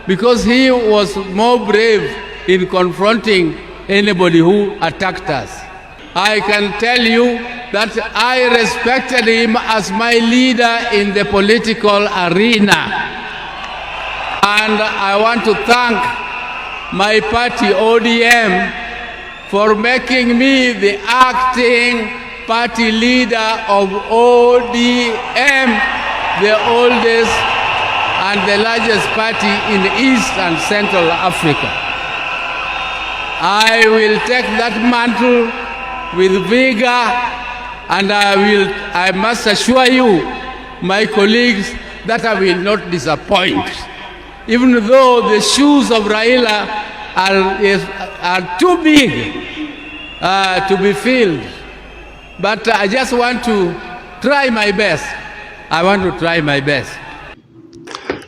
because he was more brave in confronting anybody who attacked us. I can tell you that I respected him as my leader in the political arena. And I want to thank my party, ODM, for making me the acting party leader of ODM, the oldest and the largest party in East and Central Africa. I will take that mantle with vigor, and I must assure you, my colleagues, that I will not disappoint. Even though the shoes of Raila are too big to be filled. But I just want to try my best. I want to try my best.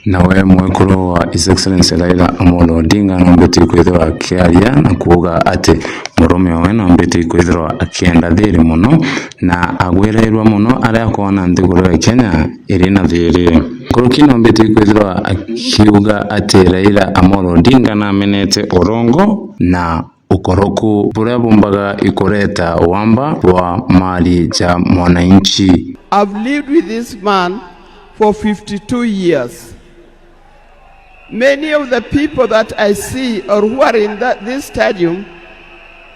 Nawe mwekuru wa His Excellency Raila Amolo Odinga nombeti kwithirwa akiaria na kuuga ati murume we nombeti kwithirwa akienda thiri muno na agwirirwa muno aria kuona nthiguru ya Kenya iri na thiri. Kuruki nombeti kwithirwa akiuga ati Raila Amolo Odinga na amenete urongo na ukoroku buria bumbaga ikureta wamba wa mali ja mwananchi. I've lived with this man for 52 years. Many of the people that I see or who are in this stadium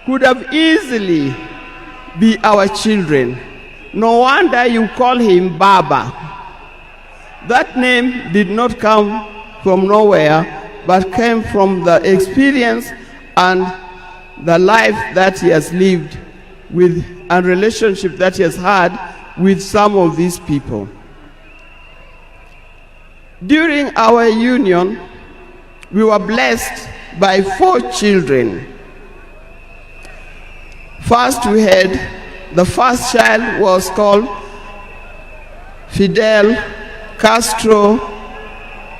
could have easily be our children. No wonder you call him Baba. That name did not come from nowhere, but came from the experience and the life that he has lived with and relationship that he has had with some of these people. During our union, we were blessed by 4 children. First, the first child was called Fidel Castro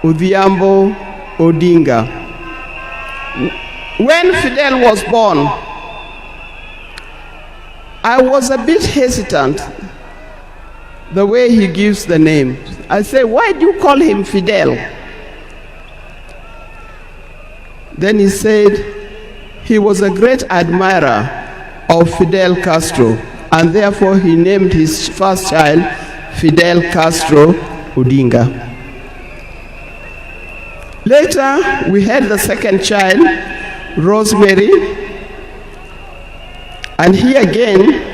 Odhiambo Odinga. When Fidel was born, I was a bit hesitant the way he gives the name. I say, why do you call him Fidel? Then he said he was a great admirer of Fidel Castro, and therefore he named his first child Fidel Castro Odinga. Later, we had the second child, Rosemary, and he again,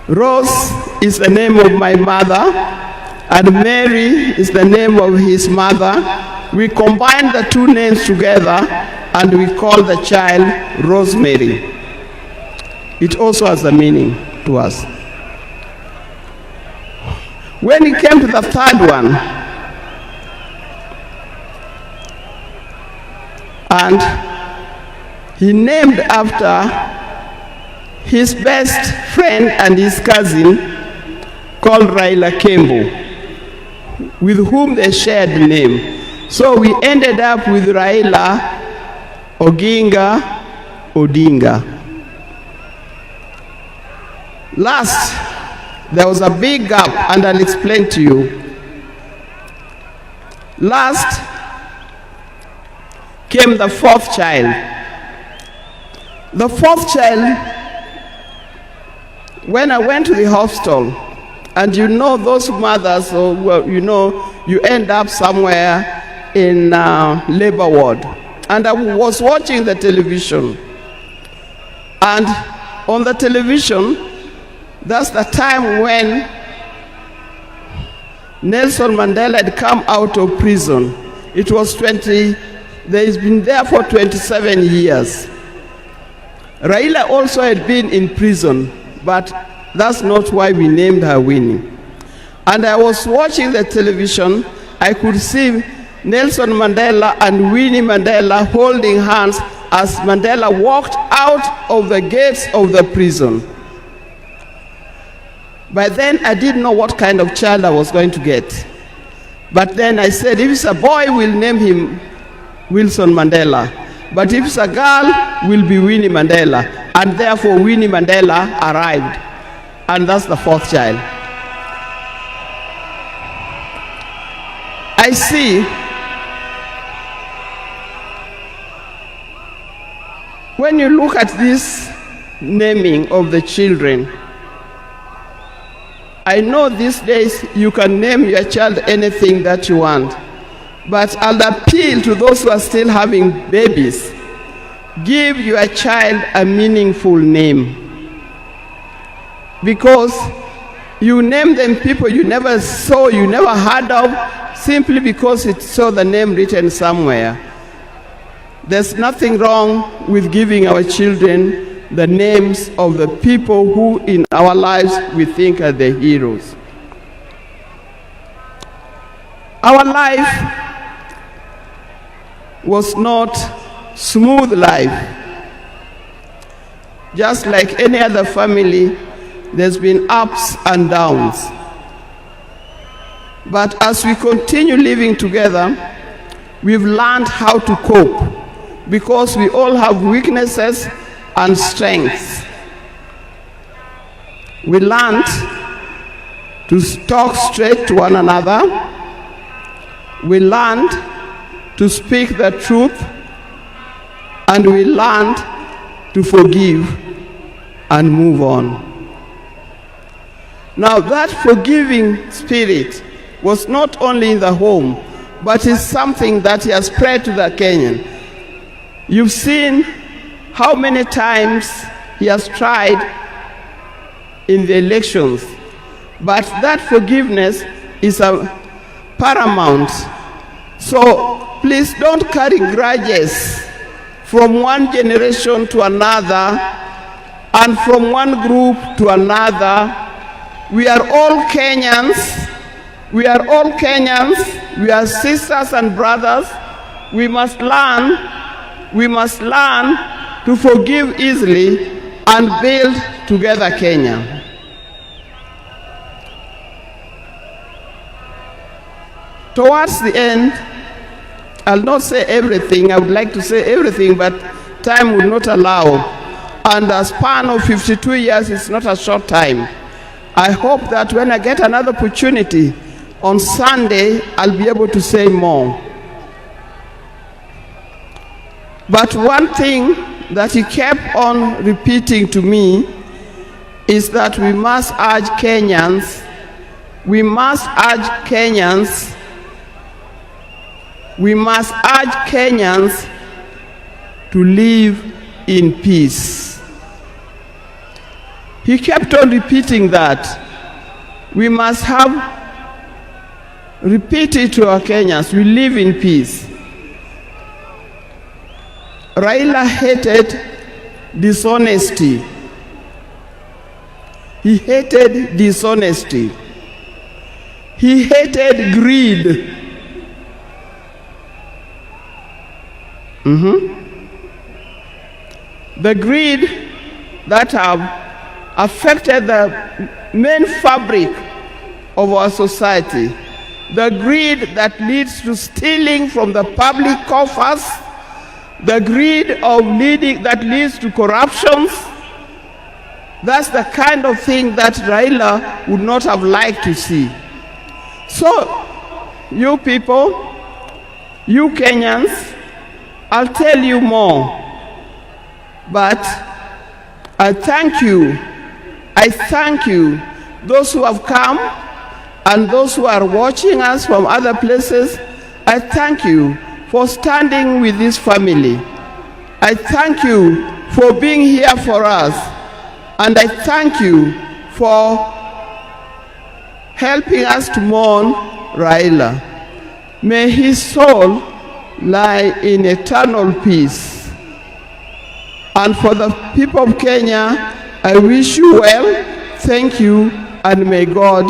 Rose is the name of my mother, and Mary is the name of his mother. We combined the 2 names together, and we call the child Rosemary. It also has a meaning to us. When it came to the third one, and he named after his best friend and his cousin called Raila Kembo, with whom they shared the name. So we ended up with Raila Oginga Odinga. Last, there was a big gap, and I'll explain to you. Last came the 4th child. The 4th child, when I went to the hospital, and you know those mothers, you end up somewhere in labor ward. And I was watching the television. And on the television, that's the time when Nelson Mandela had come out of prison. It was he's been there for 27 years. Raila also had been in prison, but that's not why we named her Winnie. And I was watching the television, I could see Nelson Mandela and Winnie Mandela holding hands as Mandela walked out of the gates of the prison. By then, I didn't know what kind of child I was going to get. But then I said, if it's a boy, we'll name him Wilson Mandela. But if it's a girl, will be Winnie Mandela. And therefore, Winnie Mandela arrived. And that's the 4th child. I see when you look at this naming of the children. I know these days you can name your child anything that you want, but I'll appeal to those who are still having babies. Give your child a meaningful name, because you name them people you never saw, you never heard of, simply because it saw the name written somewhere. There's nothing wrong with giving our children the names of the people who in our lives we think are the heroes. Our life was not smooth life. Just like any other family, there's been ups and downs. But as we continue living together, we've learned how to cope, because we all have weaknesses and strengths. We learned to talk straight to one another. We learned to speak the truth, and we learned to forgive and move on. Now that forgiving spirit was not only in the home, but is something that has spread to the Kenyan. You've seen how many times he has tried in the elections, but that forgiveness is paramount. So please don't carry grudges from one generation to another and from one group to another. We are all Kenyans. We are all Kenyans. We are sisters and brothers. We must learn to forgive easily and build together Kenya. Towards the end, I'll not say everything. I would like to say everything, but time will not allow. And a span of 52 years is not a short time. I hope that when I get another opportunity on Sunday, I'll be able to say more. But one thing that he kept on repeating to me is that we must urge Kenyans, to live in peace. He kept on repeating that. We must repeat it to our Kenyans, we live in peace. Raila hated dishonesty. He hated dishonesty. He hated greed. The greed that have affected the main fabric of our society. The greed that leads to stealing from the public coffers. The greed that leads to corruptions. That's the kind of thing that Raila would not have liked to see. So, you people, you Kenyans, I'll tell you more. But I thank you. Those who have come and those who are watching us from other places, I thank you for standing with this family. I thank you for being here for us. And I thank you for helping us to mourn Raila. May his soul lie in eternal peace. And for the people of Kenya, I wish you well, thank you, and may God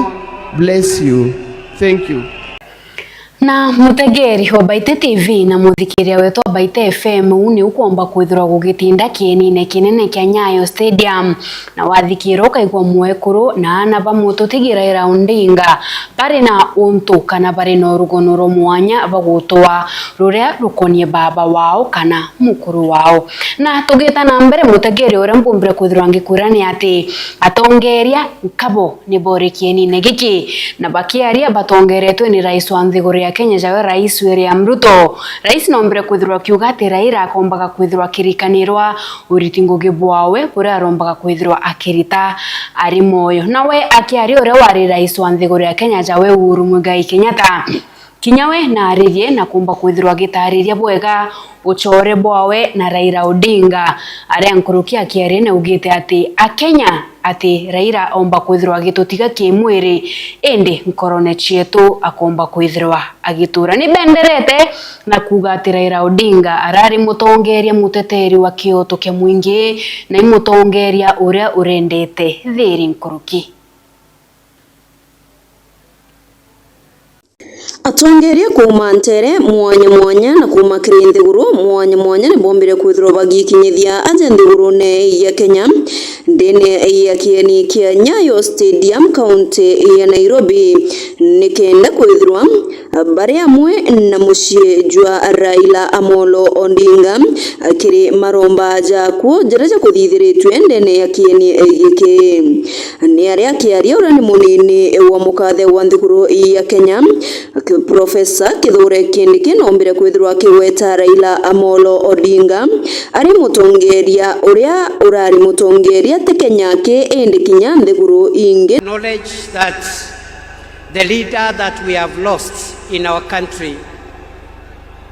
bless you. Thank you. Na mutegeri wa Baite TV na muthikiria wetu wa Baite FM uni ukwomba kwithirwa gugitinda kienine kinene kia Nyayo Stadium na wathikiro kaigwa mwekuru na ana bamututigira raundinga bari na untu kana bari no rugonoro mwanya bagutwa ruria rukonie baba wao kana mukuru wao na tugita na mbere mutegeri ora mbumbire kwithirwa ngikurani ati atongeria nkabo ni bore kienine giki na bakiaria batongeretwe ni rais wa Nthiguru ya Kenya jawe Rais William Ruto. Rais nombere kwithirwa kiuga ati Raila akombaga kwithirwa kirikanirwa uriti ngugi bwawe buria arombaga kwithirwa akirita ari moyo. Nawe akiari uria wari rais wa nthiguru ya Kenya jawe Uhuru Muigai Kenyatta kinyawe na aririe na kumba kwithirwa gitariria bwega uchore bwawe na Raila Odinga aria nkuruki akiari na ugite ati akenya ati Raila omba kwithirwa gitutiga kimwiri indi nkorone chietu akomba kwithirwa agitura ni benderete na kuga ati Raila Odinga arari mutongeria muteteri wa kioto kia mwingi na imutongeria uria urendete thiri nkuruki. Atongeria kuma ntere mwanya na kuma kirindhiguru mwanya ni bombire kwithirwa bagikinyithia aje nthigurune ya Kenya ndene ya kieni kia Nyayo Stadium county ya Nairobi nikenda kwithirwa bari amwe na mucie jwa Raila Amolo Odinga akiri maromba jaku jereja kuthithiritwe ndene ya kieni giki ni aria kiaria ura ni munini wa mukathe wa nthiguru ya Kenya Profesa Kithure Kindiki nombire kwithirwa kiweta Raila Amolo Odinga ari mutongeria uria urari mutongeria te Kenya ke ende kinya nthiguru ingi. Knowledge that the leader that we have lost in our country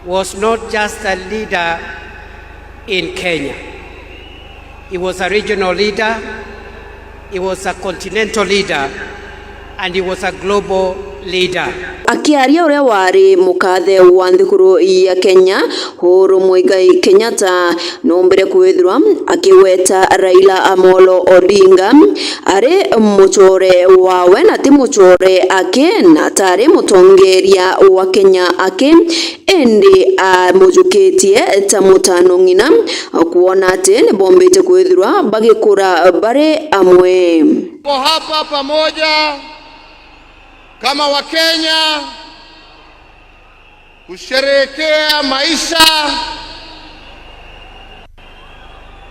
was not just a leader in Kenya. He was a regional leader, he was a continental leader, and he was a global leader. Akiaria uria wari mukathe wa nthiguru ya Kenya Uhuru Muigai Kenyatta nombire kwithirwa akiweta Raila Amolo Odinga ari muchore wawe na ti muchore ake na tari mutongeria wa Kenya ake endi mujuketie ta mutano ngina kuona ati ni bombite kwithirwa bagikura bare amwe. Kwa hapa pamoja kama Wakenya kusherehekea maisha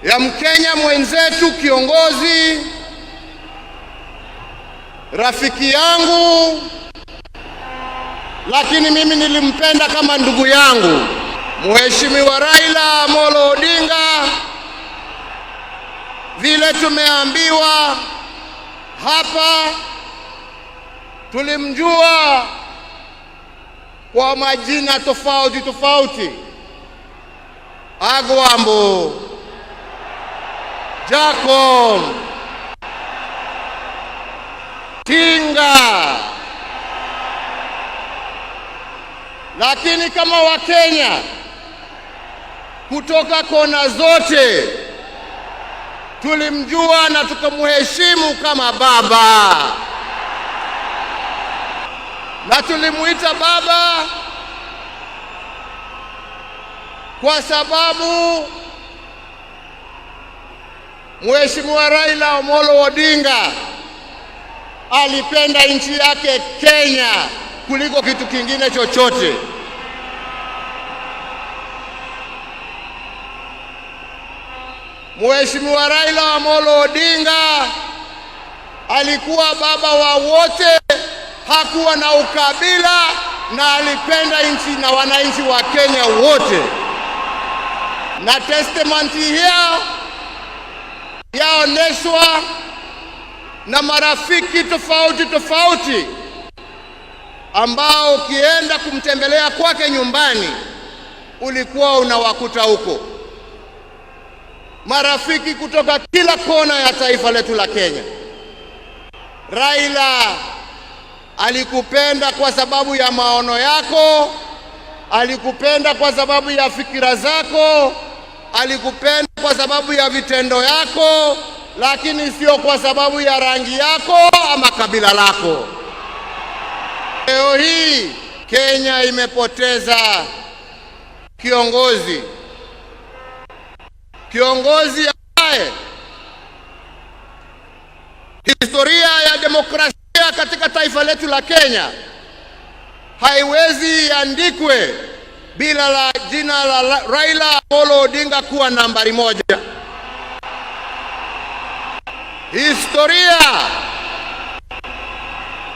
ya Mkenya mwenzetu, kiongozi, rafiki yangu, lakini mimi nilimpenda kama ndugu yangu, Mheshimiwa Raila Amolo Odinga. Vile tumeambiwa hapa, tulimjua kwa majina tofauti: Agwambo, Jacob, Tinga. Lakini kama Wakenya kutoka kona zote tulimjua na tukamheshimu kama baba, na tulimuita baba kwa sababu Mheshimiwa Raila Amolo Odinga alipenda nchi yake Kenya kuliko kitu kingine chochote. Mheshimiwa Raila Amolo Odinga alikuwa baba wa wote, hakuwa na ukabila, na alipenda nchi na wananchi wa Kenya wote. Na testimony hiyo yaoneshwa na marafiki tofauti ambao ukienda kumtembelea kwake nyumbani ulikuwa unawakuta huko. Marafiki kutoka kila kona ya taifa letu la Kenya. Raila alikupenda kwa sababu ya maono yako, alikupenda kwa sababu ya fikira zako, alikupenda kwa sababu ya vitendo yako, lakini sio kwa sababu ya rangi yako ama kabila lako. Leo hii Kenya imepoteza kiongozi ambaye historia ya demokrasia katika taifa letu la Kenya haiwezi iandikwe bila la jina la Raila Amolo Odinga kuwa nambari moja. Historia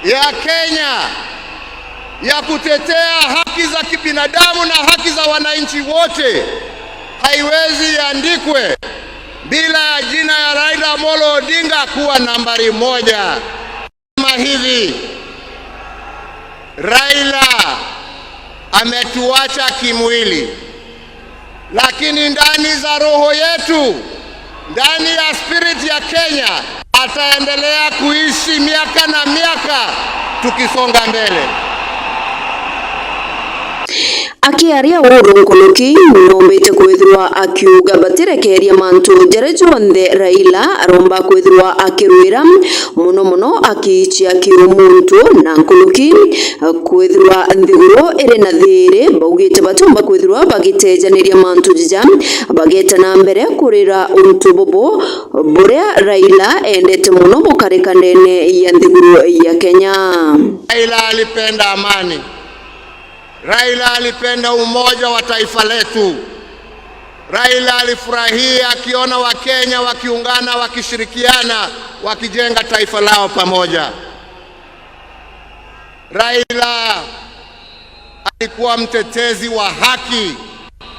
ya Kenya ya kutetea haki za kibinadamu na haki za wananchi wote haiwezi iandikwe bila ya jina ya Raila Amolo Odinga kuwa nambari 1. Kama hivi, Raila ametuacha kimwili, lakini ndani za roho yetu, ndani ya spirit ya Kenya, ataendelea kuishi miaka na miaka tukisonga mbele. Akiaria Uhuru Nkuluki nombete kwithirwa akiuga batirekeria mantu jare jonthe Raila aromba kwithirwa akirwira muno akiichia kiumuntu na Nkuluki kwithirwa nthiguro iri na thiri baugite batumba kwithirwa bagitejaniria mantu jija bageta na mbere kurira untu bobo buria Raila endete muno bukarekanene ya nthiguro ya Kenya. Raila alipenda amani. Raila alipenda umoja wa taifa letu. Raila alifurahia akiona Wakenya wakiungana, wakishirikiana, wakijenga taifa lao pamoja. Raila alikuwa mtetezi wa haki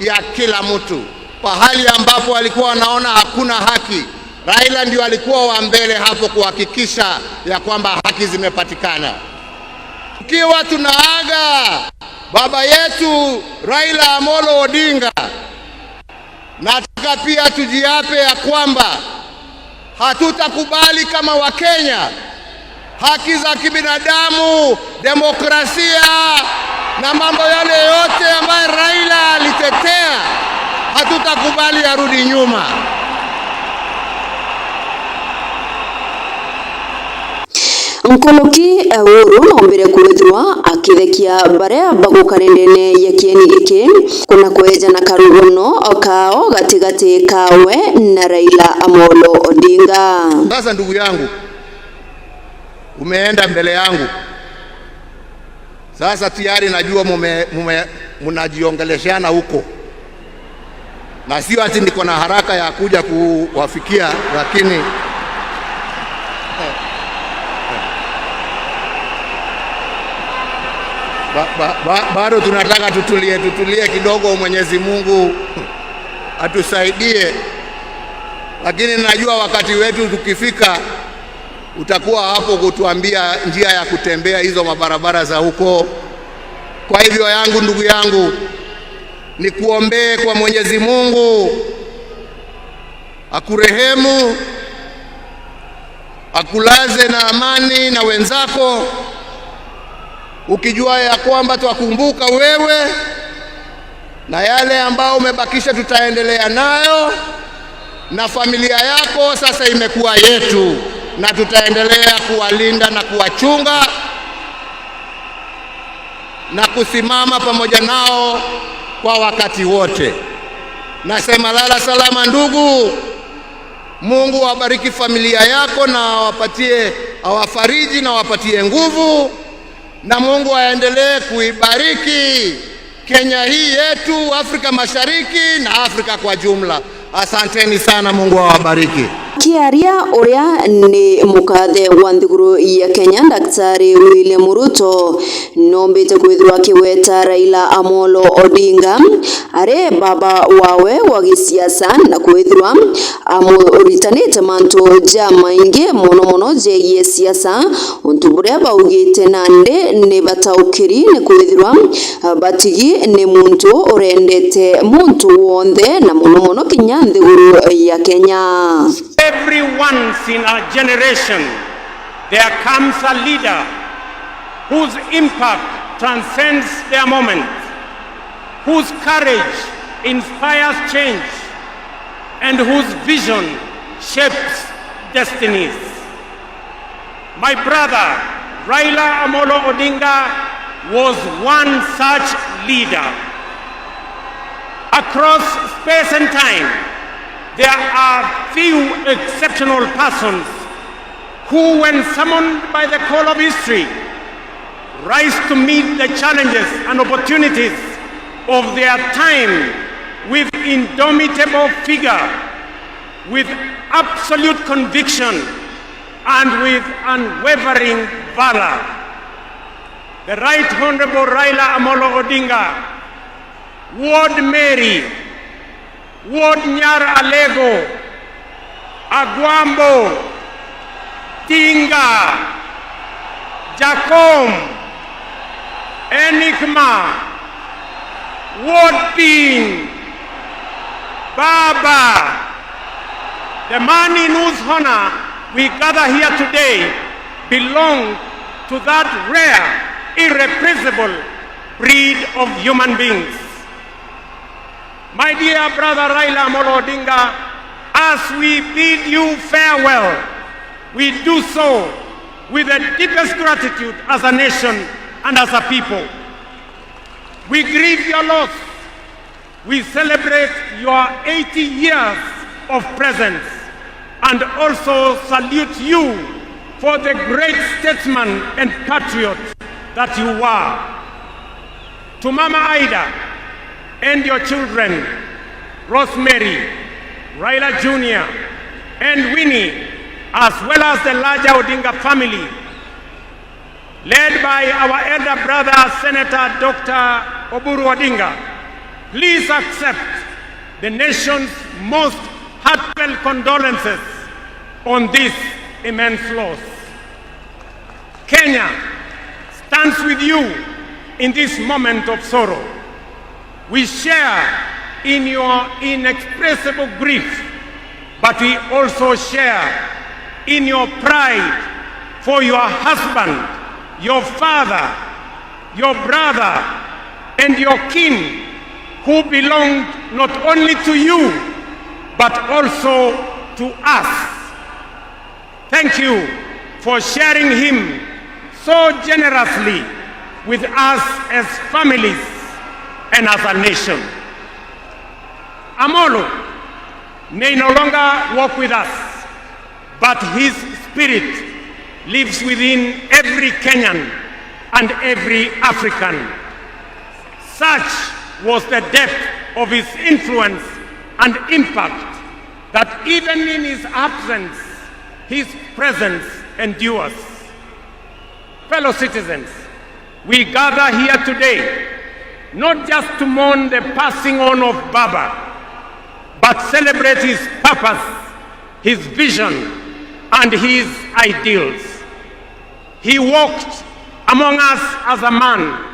ya kila mtu. Pahali ambapo alikuwa anaona hakuna haki, Raila ndio alikuwa wa mbele hapo kuhakikisha ya kwamba haki zimepatikana. Tukiwa tunaaga baba yetu Raila Amolo Odinga, nataka pia tujiape ya kwamba hatutakubali kama Wakenya haki za kibinadamu, demokrasia na mambo yale yote ambayo Raila alitetea, hatutakubali arudi nyuma. Nkuluki Uhuru nombere kwithirwa akithekia baria bagukanendene ya kieni giki kuna kweja na karugono kao gatigati kawe na Raila Amolo Odinga. Sasa ndugu yangu, umeenda mbele yangu. Sasa tayari najua mnajiongeleshana huko, na sio ati niko na haraka ya kuja kuwafikia, lakini bado tunataka tutulie kidogo. Mwenyezi Mungu atusaidie, lakini najua wakati wetu tukifika utakuwa hapo kutuambia njia ya kutembea hizo mabarabara za huko. Kwa hivyo ndugu yangu, ni kuombee kwa Mwenyezi Mungu akurehemu, akulaze na amani na wenzako, ukijua ya kwamba twakumbuka wewe na yale ambao umebakisha tutaendelea nayo, na familia yako sasa imekuwa yetu, na tutaendelea kuwalinda na kuwachunga na kusimama pamoja nao kwa wakati wote. Nasema lala salama ndugu. Mungu awabariki familia yako na awafariji na awapatie nguvu, na Mungu aendelee kuibariki Kenya hii yetu, Afrika Mashariki na Afrika kwa jumla. Asanteni sana, Mungu awabariki. Kiaria uria ni mukathe wa nthiguru ya Kenya Daktari William Ruto nombete kwithirwa kiweta Raila Amolo Odinga are baba wawe wa gisiasa na kwithirwa amuritanite mantu ja maingi muno jegie siasa untu buria baugite nande ni bataukiri ni kwithirwa batigi ni muntu urendete muntu wonthe na muno kinya nthiguru ya Kenya. Every once in a generation, there comes a leader whose impact transcends their moment, whose courage inspires change, and whose vision shapes destinies. My brother, Raila Amolo Odinga, was one such leader. Across space and time, there are few exceptional persons who, when summoned by the call of history, rise to meet the challenges and opportunities of their time with indomitable vigor, with absolute conviction, and with unwavering valor. the Right Honorable Raila Amolo Odinga, Ward Mary, Ward Nyara Alego, Agwambo, Tinga, Jacom, Enigma, Ward Ping, Baba, the man in whose honor we gather here today belong to that rare, irrepressible breed of human beings. My dear brother Raila Amolo Odinga, as we bid you farewell, we do so with the deepest gratitude as a nation and as a people. We grieve your loss. We celebrate your 80 years of presence and also salute you for the great statesman and patriot that you were. To Mama Aida and your children, Rosemary, Raila Jr., and Winnie, as well as the larger Odinga family, led by our elder brother, Senator Dr. Oburu Odinga, please accept the nation's most heartfelt condolences on this immense loss. Kenya stands with you in this moment of sorrow. We share in your inexpressible grief, but we also share in your pride for your husband, your father, your brother, and your kin who belonged not only to you, but also to us. Thank you for sharing him so generously with us as families and as a nation. Amolo may no longer walk with us, but his spirit lives within every Kenyan and every African. Such was the depth of his influence and impact that even in his absence, his presence endures. Fellow citizens, we gather here today not just to mourn the passing on of Baba, but celebrate his purpose, his vision, and his ideals. He walked among us as a man,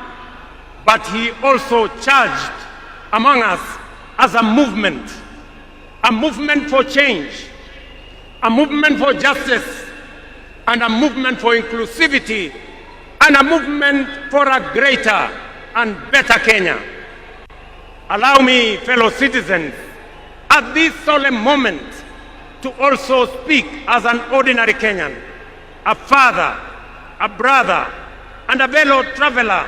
but he also charged among us as a movement for change, a movement for justice, and a movement for inclusivity, and a movement for a greater and better Kenya. Allow me, fellow citizens, at this solemn moment to also speak as an ordinary Kenyan, a father, a brother, and a fellow traveler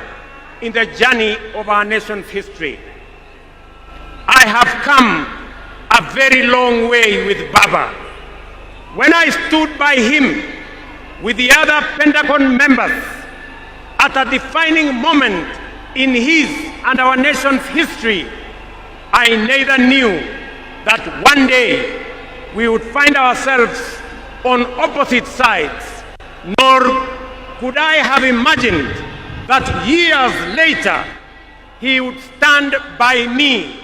in the journey of our nation's history. I have come a very long way with Baba. When I stood by him with the other Pentagon members at a defining moment in his and our nation's history, I neither knew that one day we would find ourselves on opposite sides, nor could I have imagined that years later he would stand by me,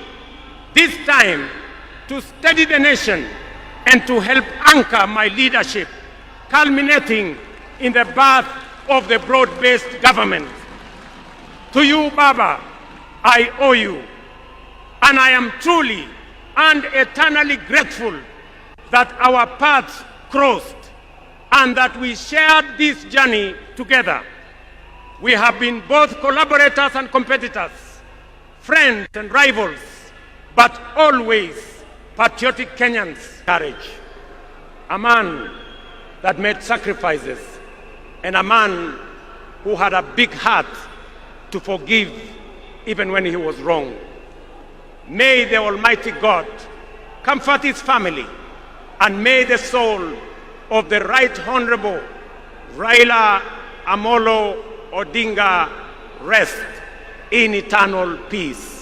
this time to steady the nation and to help anchor my leadership, culminating in the birth of the broad-based government. To you, Baba, I owe you, and I am truly and eternally grateful that our paths crossed and that we shared this journey together. We have been both collaborators and competitors, friends and rivals, but always patriotic Kenyans. Courage, a man that made sacrifices, and a man who had a big heart to forgive even when he was wrong. May the Almighty God comfort his family, and may the soul of the Right Honorable Raila Amolo Odinga rest in eternal peace.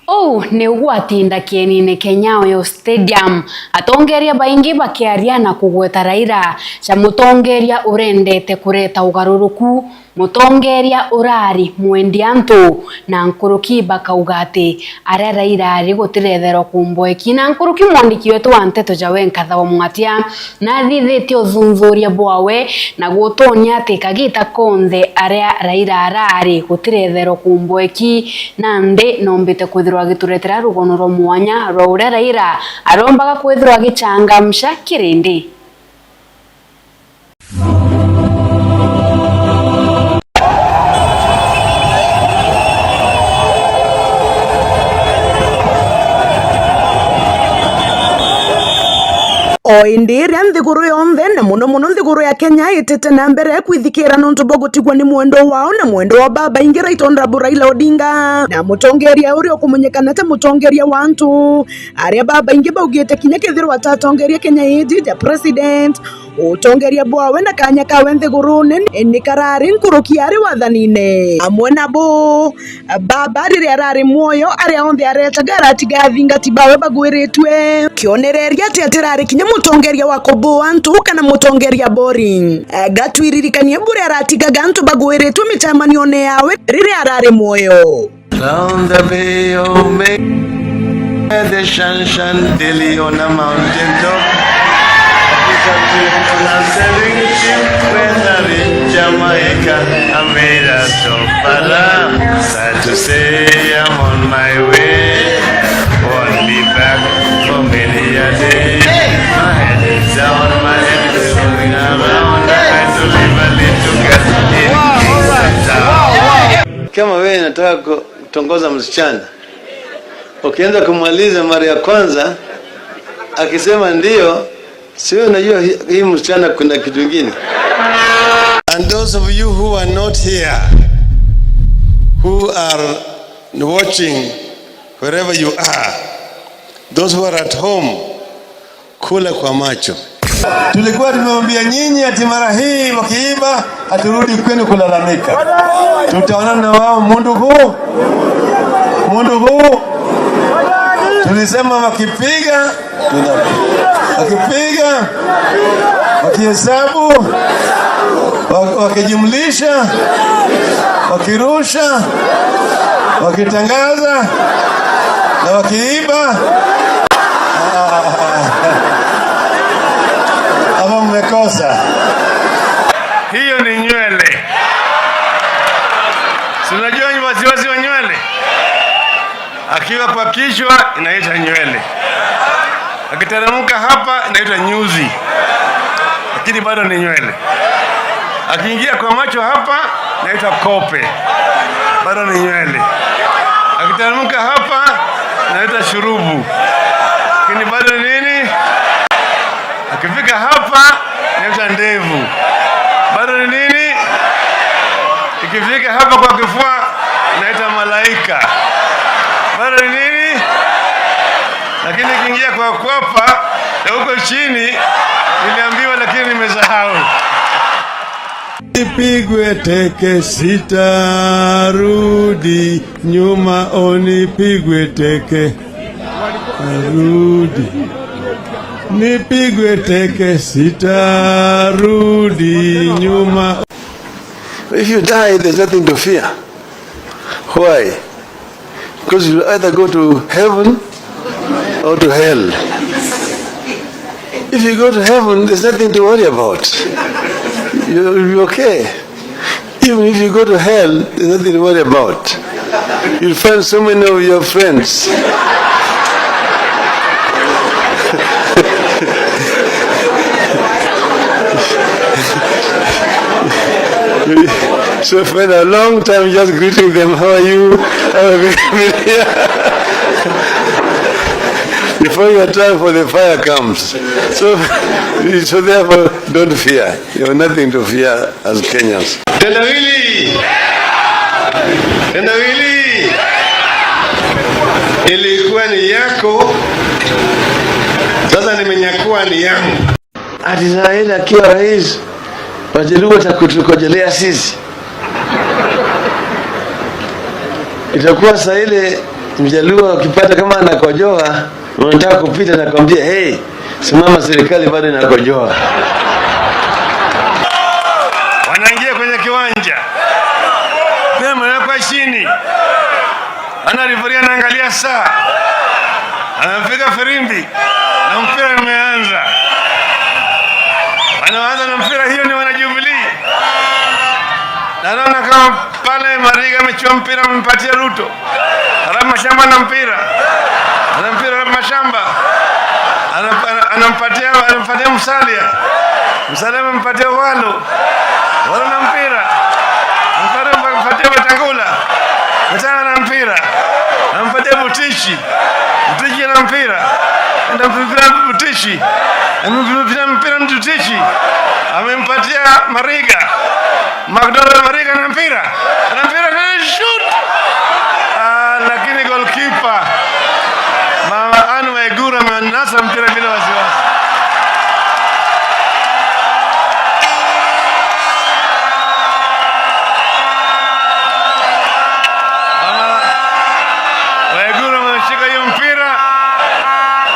Nĩguo atinda kĩeni-inĩ kĩa Nyayo Stadium atongeria baingi bakiaria na kugweta Raila cha mutongeria urendete kureta ugaruruku mutongeria urari mwendiantu na nkuruki bakaugate aria Raila ari gutirethero kumboeki na nkuruki mwandiki wetu wa Nteto jawe nkathawa mwatia na thithitio thunzuria bwawe na gutonya ati kagita konthe aria Raila arari gutirethero kumboeki na ndi nombite kwithirwa gituretera rugono ro mwanya ro uria Raila arombaga kwithirwa gichangamsha kirindi. Oindiria nthiguru yonthe na muno nthiguru ya Kenya itete na mbere kwithikira nontu bogutigwa ni mwendo wao na mwendo wa baba ingira itonda Raila Odinga na mutongeria uri okumunyekana ta mutongeria wantu aria baba ingi baugite kinya kithirwa tatongeria Kenya iji ja president utongeria bwawe na kanya kawe nthiguru ni karari nkuruki ari wathanine amwe nabo baba riri arari muoyo aria onthe aretaga aratiga thingati bawe bagwiritwe kionereria ati atirari kinya mutongeria wa kobo antu kana mutongeria boring gatwiririkanie bure aratiga gantu bagwiritwe michamanio ne yawe riri arari muoyo down the bay of May the sun daily on a mountain top. I'm selling cheap weather in Jamaica. I made a stop, sad to say I'm on my way. Won't be back for many a day. My head is down, my head is going around. I had to live a little get Kama wewe nataka kutongoza msichana, ukianza kumaliza mara ya kwanza akisema ndio, sio unajua hii msichana kuna kitu kingine. And those of you who are not here, who are watching wherever you are, those who are at home, kula kwa macho. Tulikuwa tumemwambia nyinyi ati mara hii wakiiba aturudi kwenu kulalamika. Tutaonana na wao mundu huu. Tulisema wakipiga wakipiga, wakihesabu, wakijumlisha, wakirusha, wakitangaza na wakiiba. Ama mmekosa. Hiyo ni nywele. Si unajua ni wasiwasi wa nywele? Akiwa kwa kichwa inaitwa nywele. Akiteremka hapa inaitwa nyuzi. Lakini bado ni nywele. Akiingia kwa macho hapa inaitwa kope. Bado ni nywele. Akiteremka hapa inaitwa shurubu. Lakini bado nini? Akifika hapa inaitwa ndevu. Bado ni nini? Ikifika hapa kwa kifua inaitwa malaika. Bado ni nini? Lakini ikiingia kwa kwapa na huko chini niliambiwa, lakini nimesahau. Nipigwe teke sitarudi nyuma, onipigwe teke arudi. Nipigwe teke sitarudi nyuma. If you die, there's nothing to fear. Why? Because you'll either go to heaven or to hell. If you go to heaven, there's nothing to worry about. You'll be okay. Even if you go to hell, there's nothing to worry about. You'll find so many of your friends. So for a long time just greeting them, how are you? Before your time for the fire comes. So therefore don't fear. You have nothing to fear as Kenyans. Tendawili! Ilikuwa ni yako, sasa nimenyakua ni yangu. Ati Raila akiwa rais, Wajaluo watakutukojelea sisi. Itakuwa saa ile Mjaluo akipata kama anakojoa, unataka kupita na kumwambia, hey, simama, serikali bado inakojoa. Wanaingia kwenye kiwanja. Ana referee anaangalia saa. Anapiga firimbi. Na mpira umeanza. Wanaanza na mpira, hiyo ni wana Jubilee. Na naona kama pale Mariga amechukua mpira amempatia Ruto. Alafu Mashamba na mpira. Ana mpira Mashamba. Anampatia Musalia. Musalia amempatia Walo. Walo na mpira. Anampatia Wetangula. Wetangula na mpira. Anampatia Butishi. Butishi na mpira. Anampatia Butishi. Anampatia mpira Butishi. Amempatia Mariga. McDonald Mariga na mpira. Na mpira na shoot. Lakini goalkeeper Mama Anu Egura amenasa mpira bila wasiwasi. Mama Egura ameshika hiyo mpira,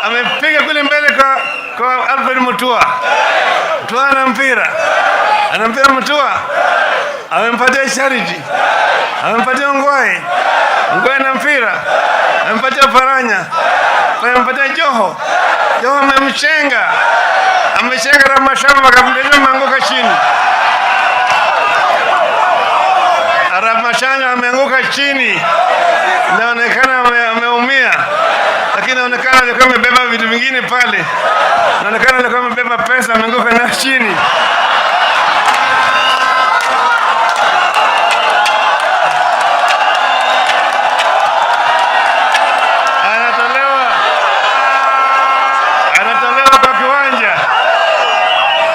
amepiga kule mbele kwa Alfred Mutua. Mutua na mpira. Ana mpira Mutua. Amempatia Charity. Amempatia Ngwai. Ngwai na mpira. Amempatia Paranya. Amempatia Joho. Joho amemchenga. Amechenga na Mashamba kabla ameanguka chini. Mashamba ameanguka chini. Inaonekana ameumia. Lakini inaonekana alikuwa amebeba vitu vingine pale. Inaonekana alikuwa amebeba pesa, ameanguka na chini.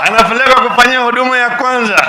Anapeleka kufanyia huduma ya kwanza.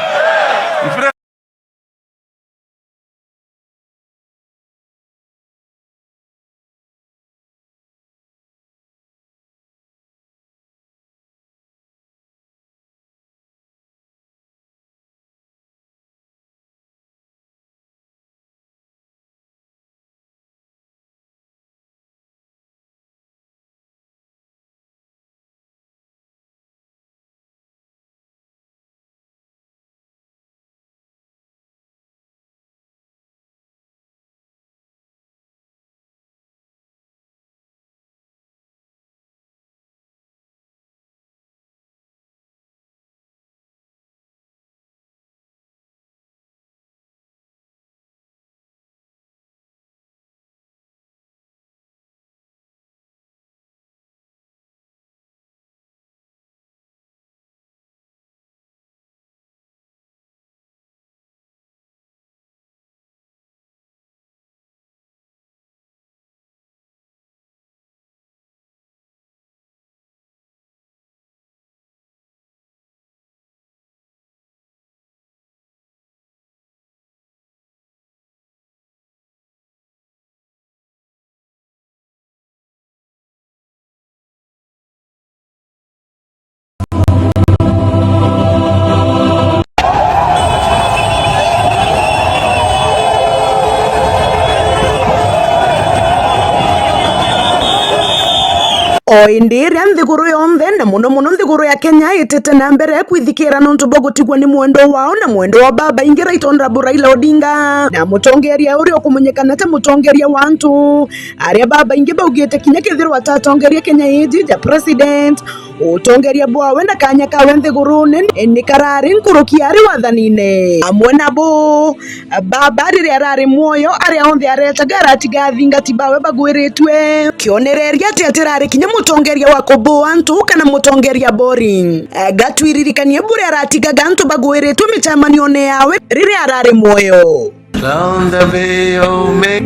Oindira nthiguru yonthe na muno nthiguru ya Kenya itete na mbere kwithikira nontu bogutigwa ni mwendo wao na mwendo wa baba ingira itonda Raila Odinga na mutongeria uri okumunyekana ta mutongeria wantu aria baba ingi baugite kinya kithiro watatongeria Kenya iji ja president utongeria bwawe na kanya kawe nthiguru ni karari nkuruki ari wathanine amwe nabo baba riria arari muoyo aria onthe aretaga aratiga thingati bawe bagwiritwe kionereria atirari kinya mutongeria wa kobo antu kana mutongeria boring gatwiririkanie bure aratiga gantu bagwiritwe michamanio ne yawe riria arari muoyo round the bay oh me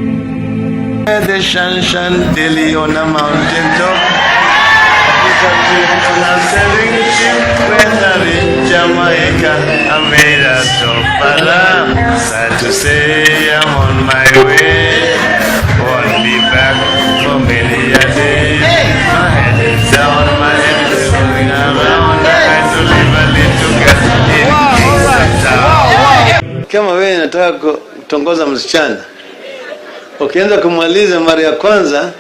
the shan till on a mountain top Jamaica, I made a stop, but I'm sad to say I'm on my way. Won't be back for many a day. My head is down, my head is going around. I had to live a little girl in town. Kama wewe nataka kutongoza msichana, ukianza kumaliza mara ya kwanza,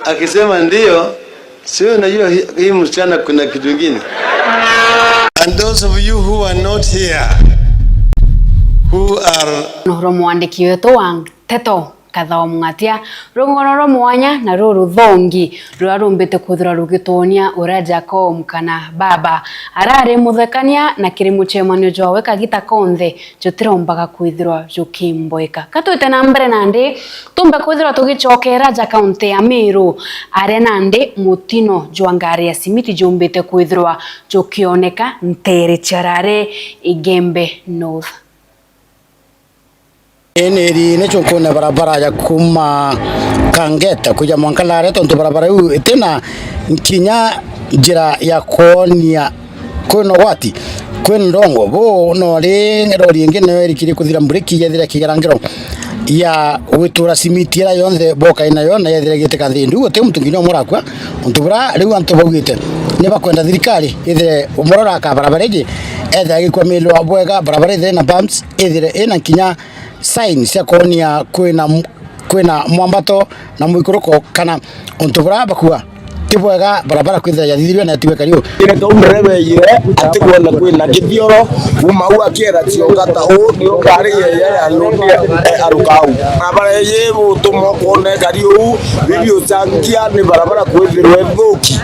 akisema ndio, sio unajua hii msichana kuna kitu kingine. And those of you who are not here, who are Nuhuro mwandiki wetu wa Nteto kathao mwatia rungono mwanya na ruthongi rurarumbite kuthura rugitonia ura Jacob kana baba arare muthekania na kirimu chemanio jwawe kagita konthe jotirombaga kwithirwa jukimboeka katwite na mbere nandi tumbe kwithirwa tugichokera ja county ya Meru are nandi mutino jwangari ya simiti jumbite kwithirwa jukioneka ntere charare Igembe North. Eneri ne chokona barabara ya kuma Kangeta kuja Mwankalare tonto barabara huu tena nkinya jira ya konia kono wati kwen ndongo bo no le rori ngene rikiri kuthira mbreki yathira kigarangiro ya witura simiti ra yonde boka ina yona yathira giteka thindu te mutunginyo murakwa ntubura riu antu bogite ne bakwenda thirikari ithire umurora ka barabara igi etha gikwamilwa bwega barabara ithire na bumps ithire ina kinya sign cia konia kwina mwambato na muikuruko kana untubura bakua tibwega barabara kwithira yathithirio na tiwe kariu ire to mrebe yire atigwona kwina kithioro kuma u akiera tiongata u ni ukari ya londia arukau barabara ye butumo kone kariu bibio changia ni barabara kwithirwa thuki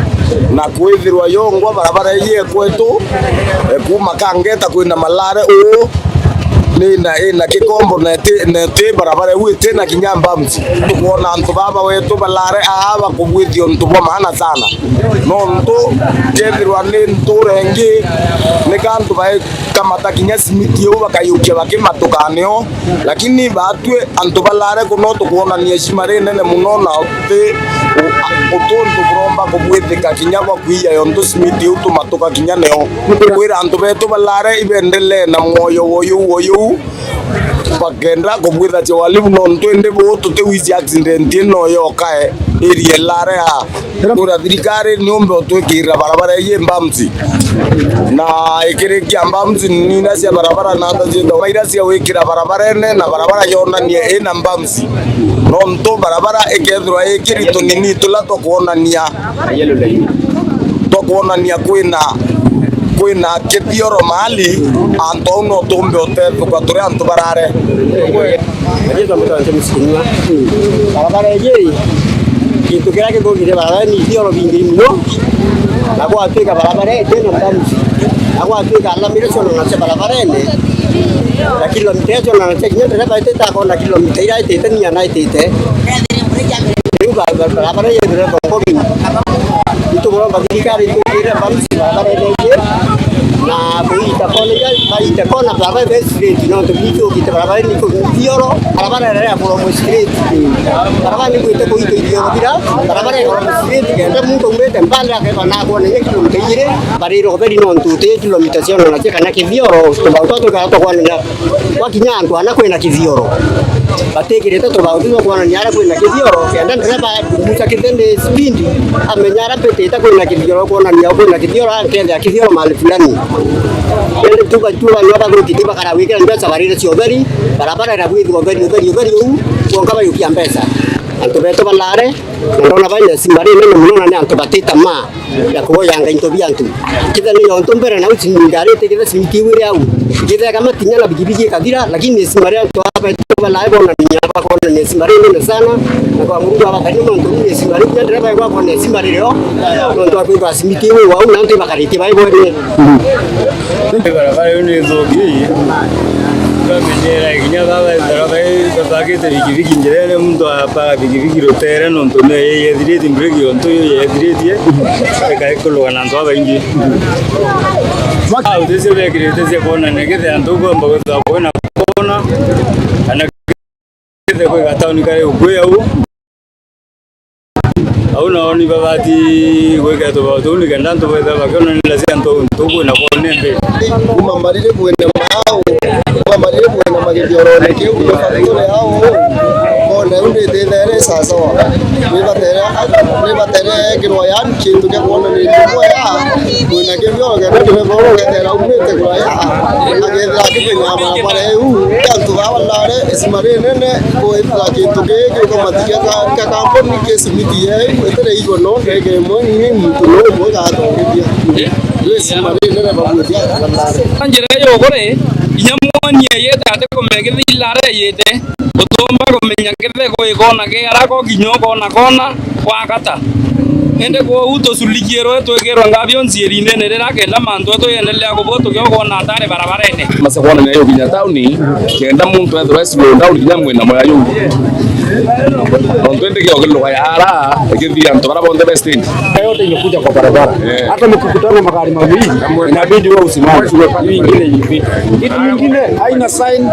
na kwithirwa yongwa barabara ye kwetu kuma Kangeta kwina Malare u na kikombo nete barabara wite na kinyamba mti tukuona antu baba wetu balare aba kubwithio ntubo maana sana no ntu kethirwa ni nturengi ni kantu bae kama takinya simiti yo bakayukia bakimatukanio lakini batwe antu balare kuno tukuona ni heshimare nene muno na uti utuntu buromba kubwithika kinya kwa kuiya yo ntu simiti utumatuka kinya neo kwira antu betu balare ibendele na moyo woyo bagenda kubwitha che walimu no ntwende bo tute wizi accident no yo kae area lare ha ura thirikari ni umbe otwekira barabara ye mbamzi na ikiri kia mbamzi ni na cia barabara na ndaje ndo maira cia wikira barabara ene na barabara yona ni ena mbamzi no nto barabara ikethura ikiri tunini tula to kuonania kwina kithioro mali anto no tumbe otetu kwa tore anto barare barabara ye kitu kira ke gogire barabara ni thioro bingi muno na kwa twika barabara tena mtamzi na kwa twika la mireso na barabara ene la kilomita hizo na kinya tena Baite ta kona kilomita ira ite ni ana ite barabara ye ndio kwa bingi itu bora badikari itu kira bamsi barabara ene na Baite kona barabara be street no to bitu kita barabara ni ko thioro barabara era por mo street barabara ni ko ite ko ite thioro dira barabara era por street ke nda mu to mbete mbala ke bana ko ne ki lo tire bari ro beri non tu te limitazione na che kana ke thioro to ba to ka to kwana wa kinyantu ana ko na ke thioro bate ke to ba to kwana nyara ko na ke thioro ke nda ndaba musa ke tende speed amenyara pete ta ko na ke thioro ko na nya ko na ke thioro ke ya ke thioro mal fulani ele tuka chula nyota ko kitiba kana wiki ndio safari sio beri barabara era bwi ko beri u ko kama yukia mpesa anto beto balare ndona banya simbari nene munona ne anto batita ma ya ko yanga into biantu kita ni onto mbere na uchi ngare te kita simiti wiri au kita kama tinya na bigibigi kadira lakini simbari anto hapa to balare bona nya ba ko ne simbari nene sana na kwa mungu hapa kani monto ni simbari ya dereva kwa ko ne simbari leo ndo kwa simiti wiri au na anto bakariti bai bone barabara ni zogi kamenyera ikinya baba barabara bakite bigibigi njere muntu apa bigibigi rotere no ntone yedireti mbreki onto yedireti kai kolo na ndo baingi udese bekirete se kona negete antuko mbago za bona ana kete kwa gatauni kare ukwe au naoni babati kweka to bato ni gandanto bada bakona ni lasanto ntuko na konembe kuma marire buena mao kuma marire buena magedioro ne ke uko fatore hao kone unde dere sasa ni batere ke royan kintu ke kone ni ko ya buena ke bio ke ne boro ke tera umete ko ya age da ke na ma pare u tantu bawalare ismare ne ko ita kintu ke ko matiya ka kampo ni ke simiti tere iko no ke mo ni mutu no mo ga to ke ismare ne ba mu dia anjere yo gore inyamonia yeta te ko megedi lare yete otomba ko kumenya kithego ikona ke arako ginyoko na kona wakata ende ko uto sulikero twekero ngabyo nzieri nene rirakenda mantu twendelea kuboto kyokona ndare barabarene masakwana nayo ginya tauni kenda muntu ethwe slow down ginya mwena moya yu Twende kwa yara ikithia mtu barabara on the stage yote imekuja kwa barabara hata mkikutana magari mawili inabidi wewe usimame hii nyingine ipite kitu kingine haina sign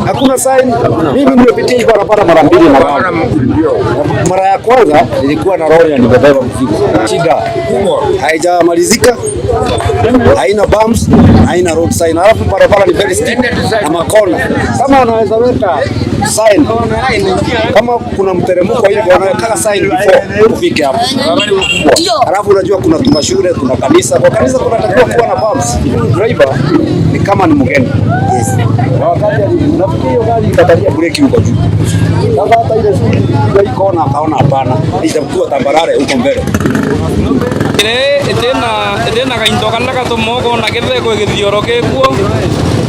hakuna sign mimi nimepitia barabara mara mbili na mara ya kwanza ilikuwa na lori nibebeba mzigo shida kubwa haijamalizika haina bumps haina road sign alafu barabara ni very steep na makona kama anaweza weka sign kama kuna mteremko hivi wanaweka sign before ufike hapo. Alafu unajua kuna shule, kuna kanisa. Kwa kanisa kunatakiwa kuwa na bumps. Driver ni kama ni mgeni. Yes. Wakati nafikiri hiyo gari ikatalia breki huko juu. Sasa hata ile ile kona akaona hapana. Itakuwa tambarare huko mbele. Etena kaintoka laka tomoko na ketheko githioroke kuo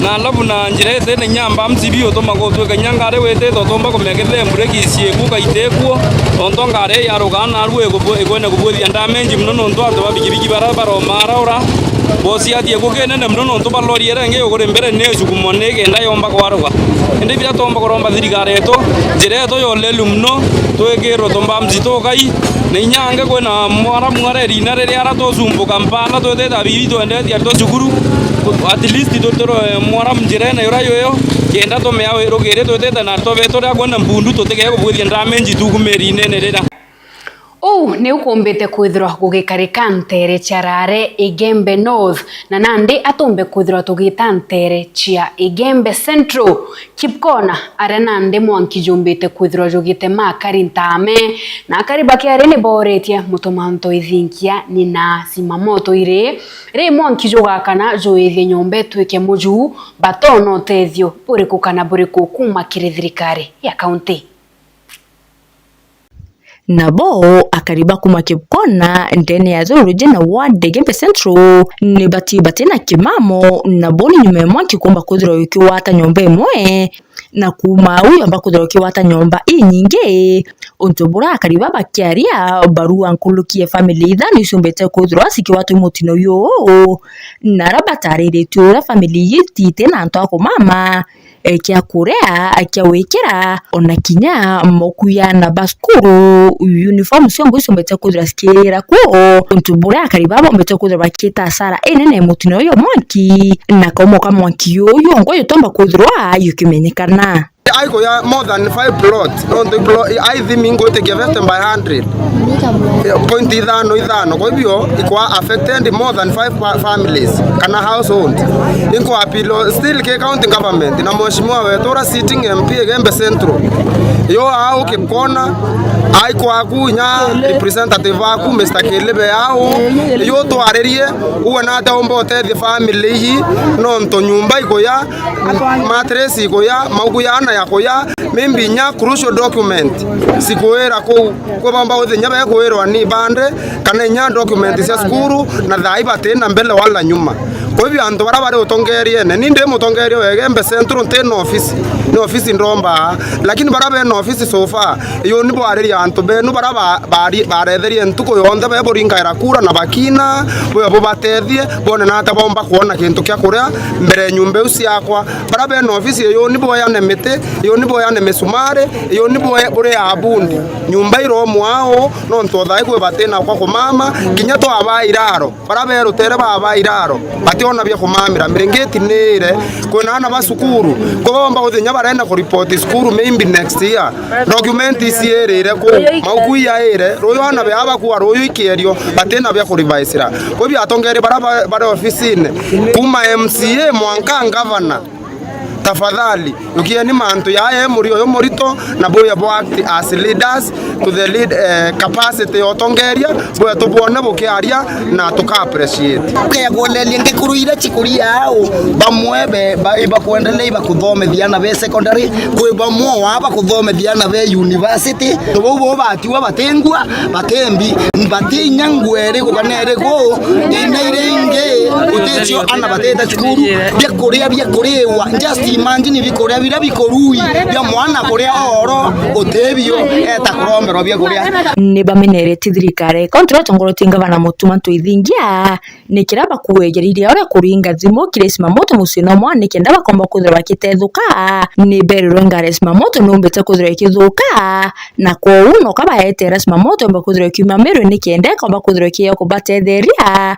na labu na njire tene nyamba msibio to magoto kanyangare wete to tomba ko mekethe mbreki siegu kaitekuo onto ngare yaruga na ruwe go egone go bodi anda menji mnono ndo ato babigibigi barabara mara ora bosi atie go kenene mnono ndo balori erenge yo gore mbere ne sukumone genda yomba ko waruga ende bya tomba ko romba thirikare to njire to yo lelumno to egero tomba mzito kai ne nyange ko na mwara mware rina re ara to zumbu kampala to de dabi to ende dia to sukuru at least to mwara mjire na yora yoyo kenda to mea wero gere to teta na to veto ya kona mbundu to tege ko budi ndamenji tu kumeri nene reda ne ukombete kwithirwa gugikarika ntere charare Igembe North na nandi atombe kwithirwa tugita ntere chia Igembe Central Kipkona are nandi mwankijombete kwithirwa jogite makari ntame na karibaki are ne boretie mutomanto ithinkia ni na simamoto ire re mwankijoga kana joithie nyombe twike muju batono tethio buriku kana buriku kuma kirithirikari ya county nabo akariba kuma Kipkona ndene ya zoruji na ward Igembe Central ni bati na kimamo nabo ni nyume mwanki kumba kudhiro yukiwa hata nyombe mwe na kuma huyo ambako kudhiro hata nyomba nyinge ontobura akariba bakiaria barua nkulukie family idhani usumbete kudhiro asiki watu mutino yo narabatarire tura family yiti tena antwako mama kia kurea kia wekera ona kinya mokuya na baskuru uniform siongo isombete kudra skera ko ntubura akaribaba mbete kudra bakita sara enene mutino yo mwanki na komoka mwanki yo ngo yotomba kudra yukimenyekana I go more than 5 plots. On the plot, I think go to give it by 100. Point idano kwa hivyo iko affected more than 5 families kana household. Inko apilo still ke county government na mheshimiwa wetu sitting MP Igembe Central. Yo au Kipkona aiko akunya representative aku Mr. Kelebe au yo to arerie uwe na taombo te the family hii no nto nyumba iko ya mattress iko ya mauguyana yako ya mimbi nya crucial document sikuera ko bamba othe nya ba kuerwa ni bande kana nya document cia skuru na thaiba tena mbele wala nyuma kwa hivyo andu barabara utongerie ne ninde mutongerie Igembe Central tena office ndomba lakini barabara no office sofa yo ni bwari antu benu baraba baretherie ntuko yonde be boringa era kura na bakina bo batethie bone na tabomba kuona kintu kya kuria mbere nyumbe usiakwa barabara no office yo ni boya ne mete yo ni boya ne mesumare yo ni boya bure abundi nyumba iro mwao no ntothai kwe batena kwa kumama kinya to abairaro barabara rutere babairaro bationa bya kumamira mirengeti nere kwena na basukuru kobomba uthenya barenda ku report skuru maybe next year document isierere ko maukuya ere royana be abakuwa royo ikerio batena bya ku revise ra ko bya tongere bara office ne kuma MCA mwanka governor tafadhali ukieni mantu yae muri oyo morito na boya bo act as leaders to the lead capacity otongeria boya tubone bukiaria na tuka appreciate kaya golelia ngekuruira chikuria au bamwebe ba kuendelea ba kuthomethia na be secondary kwe bamwo waba kuthomethia na be university bo batiwa batengwa bakembi batinya ngwere kuganere go inairenge utecio ana bateta chukuru bia korewa just imagine bikorea bira bikorui bia mwana korea oro utebio eta kurombero bia korea ni bamenerete thirikari kontra tongorotie ngavana mutuma twithingia ni kiraba kuwegeriria ore kuringa thimo kiresima moto musino mwana kenda bakomba kuthira bakithethuka ni berero ngaresima moto numbete kuthira ikithuka na kwa uno kabaete resima moto mba kuthira kimamero ni kenda komba kuthira kiyo kubatetheria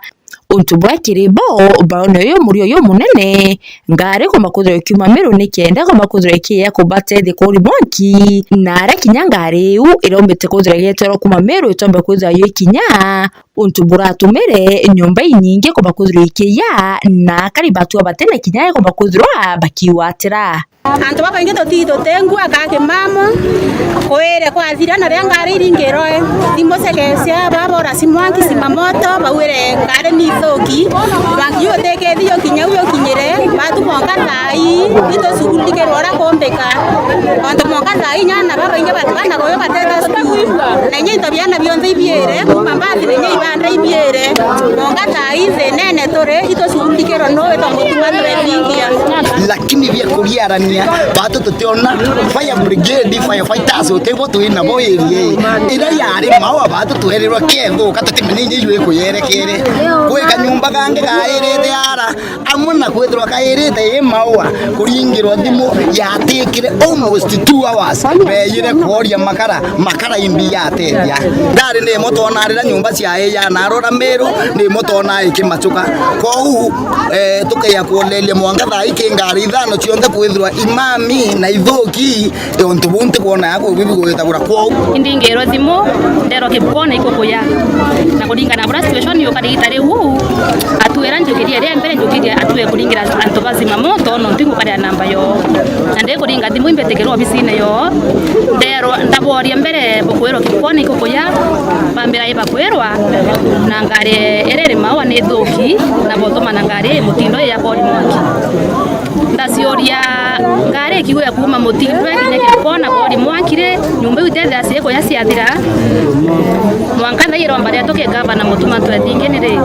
untubwa kiribo baone yo muri yo munene ngare komba kuthira kimamero ni kenda komba kuthira kiyo kubatethi kuri monki nare kinyangare u irombete kuthira getero kumamero itomba kuthira yo kinya untubura tumere nyomba nyingi komba kuthira ikiya na karibatu abatene kinya komba kuthira bakiwatira antu bakainge totito tengu akake mamo koere kwa zirana rengare iringeroe timosegesia babora simwanki simamoto bawere ngare ni thoki bangiyo teke dio kinyawo kinyere batu monga tai ito sugulike rora kombeka antu monga tai nyana bakainge batwana koyo bateta skulu na nyi tabiana bionze ibiere kumambati nenye ibanda ibiere monga tai zenene tore ito sugulike ro no eto mutumano endingia lakini bia kuriarania batu tutiona fire brigade firefighters utebo tuina boirie ira yari mawa batu tuherirwa ketho katatimenye yue kuyerekere kweka nyumba gange gairete ara amuna kwethirwa kairete mawa kuringirwa thimu yatikire almost 2 hours beyire koria makara imbi yateria ndari ne motona rira nyumba cia ya narora meru ni motona ikimachuka kou tukeya kuolelia mwanga thai kingari thano cionthe kwithirwa imami na ithoki ontu bunte kuona yako bibi gwetagura kwao indingero thimo ndero kibona ikokoya na kuringana bra situation yo karigitari hu atuera njukiria ria mbere njukiria atue kuringira antu bazima moto no ntingu kare namba yo ande kuringa thimo imbetekerwa obisine yo ndero ndaboria mbere bokwero kibona ikokoya bambira iba kwerwa na ngare erere mawa ne thoki na botoma na ngare mutindo ya bori mwaki ndasioria ngare kiwe kuma mutindo kinya kibona bori mwakire nyumba utethe asieko ya siathira mwankana iromba ria toke gavana mutuma twethinge ni ri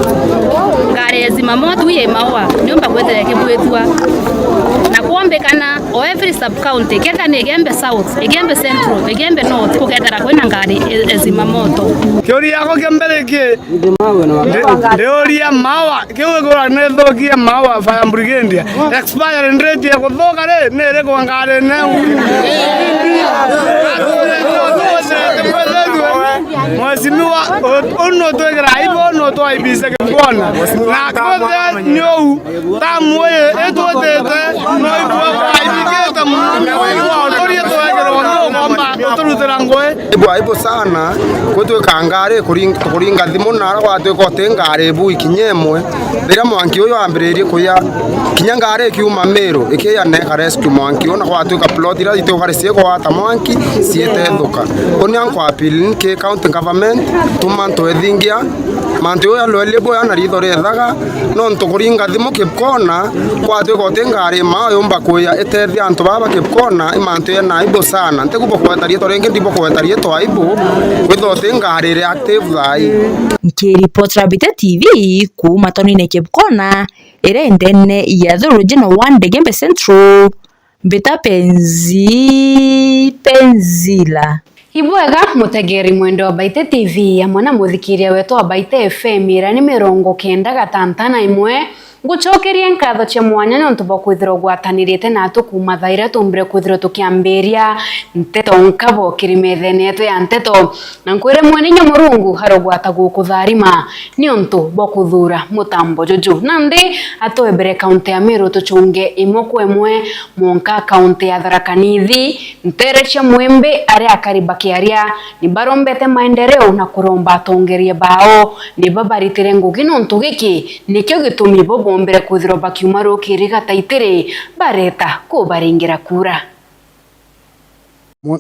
ngare zima motu ye mawa nyumba kwethe kibwethwa na kuombekana o every sub county kenda ni Gembe South Gembe Central Gembe North kugethera kwina ngari zima moto kiori yako kembere ki ndoria mawa kiwe gora ne thokia mawa fire brigade expire rate ya kuthoka re ne re kwa ngare ne mwazimiwa ono twegera ibo no to ibise kibona na kote nyou tamoye etotete no ibo ibike tamoye otorie twegera no komba otorutera ngoe ibo sana kwetwe kangare kuringa thimu nara gwatwe kote ngare bu ikinyemwe bira mwanki uyo ambiririe kuya kinyangare kiuma mero ikiya ne rescue mwanki ona gwatwe ka plot ira ito kare sieko wata mwanki siete thuka oni anko appeal ke county government tumanto ethingia manto ya lwelebo ya naritho rethaga no ntukuringa thimu kipkona kwatwe kote ngare ma yomba kuya etethia antu baba kipkona imanto ya naibo sana ntekubo kwetarie to renge ndipo kwetarie to aibo kwithote ngare reactive thai Nikiripoti Baite TV kuma tonine kipkona ere ndene ya the original one de Gembe Central mbeta penzila Ibwega mutegeri mwendo wa Baite TV ya mwana muthikiria wetu wa Baite FM ira ni 91 ngucokerie nkatho cia mwanya nontu bwa kwithirwo gwatanirite natu kuma thaira tumbire kwithirwo tukiambiria nteto nkabo kirimethene yetu ya nteto na nkwire mwene nyamurungu haro gwata gukutharima ni ontu bwa kuthura mutambo juju nandi atwebere kaunti ya Meru tuchunge imwe monka kaunti ya Tharaka Nithi ntere cia mwembe ari akariba kiaria ni barombete maendeleo na kuromba atongerie bao ni babaritire ngugi nontu giki nikyo gitumi bobo mbere kuthiro bakiuma rukiriga taitire bareta kubaringira kura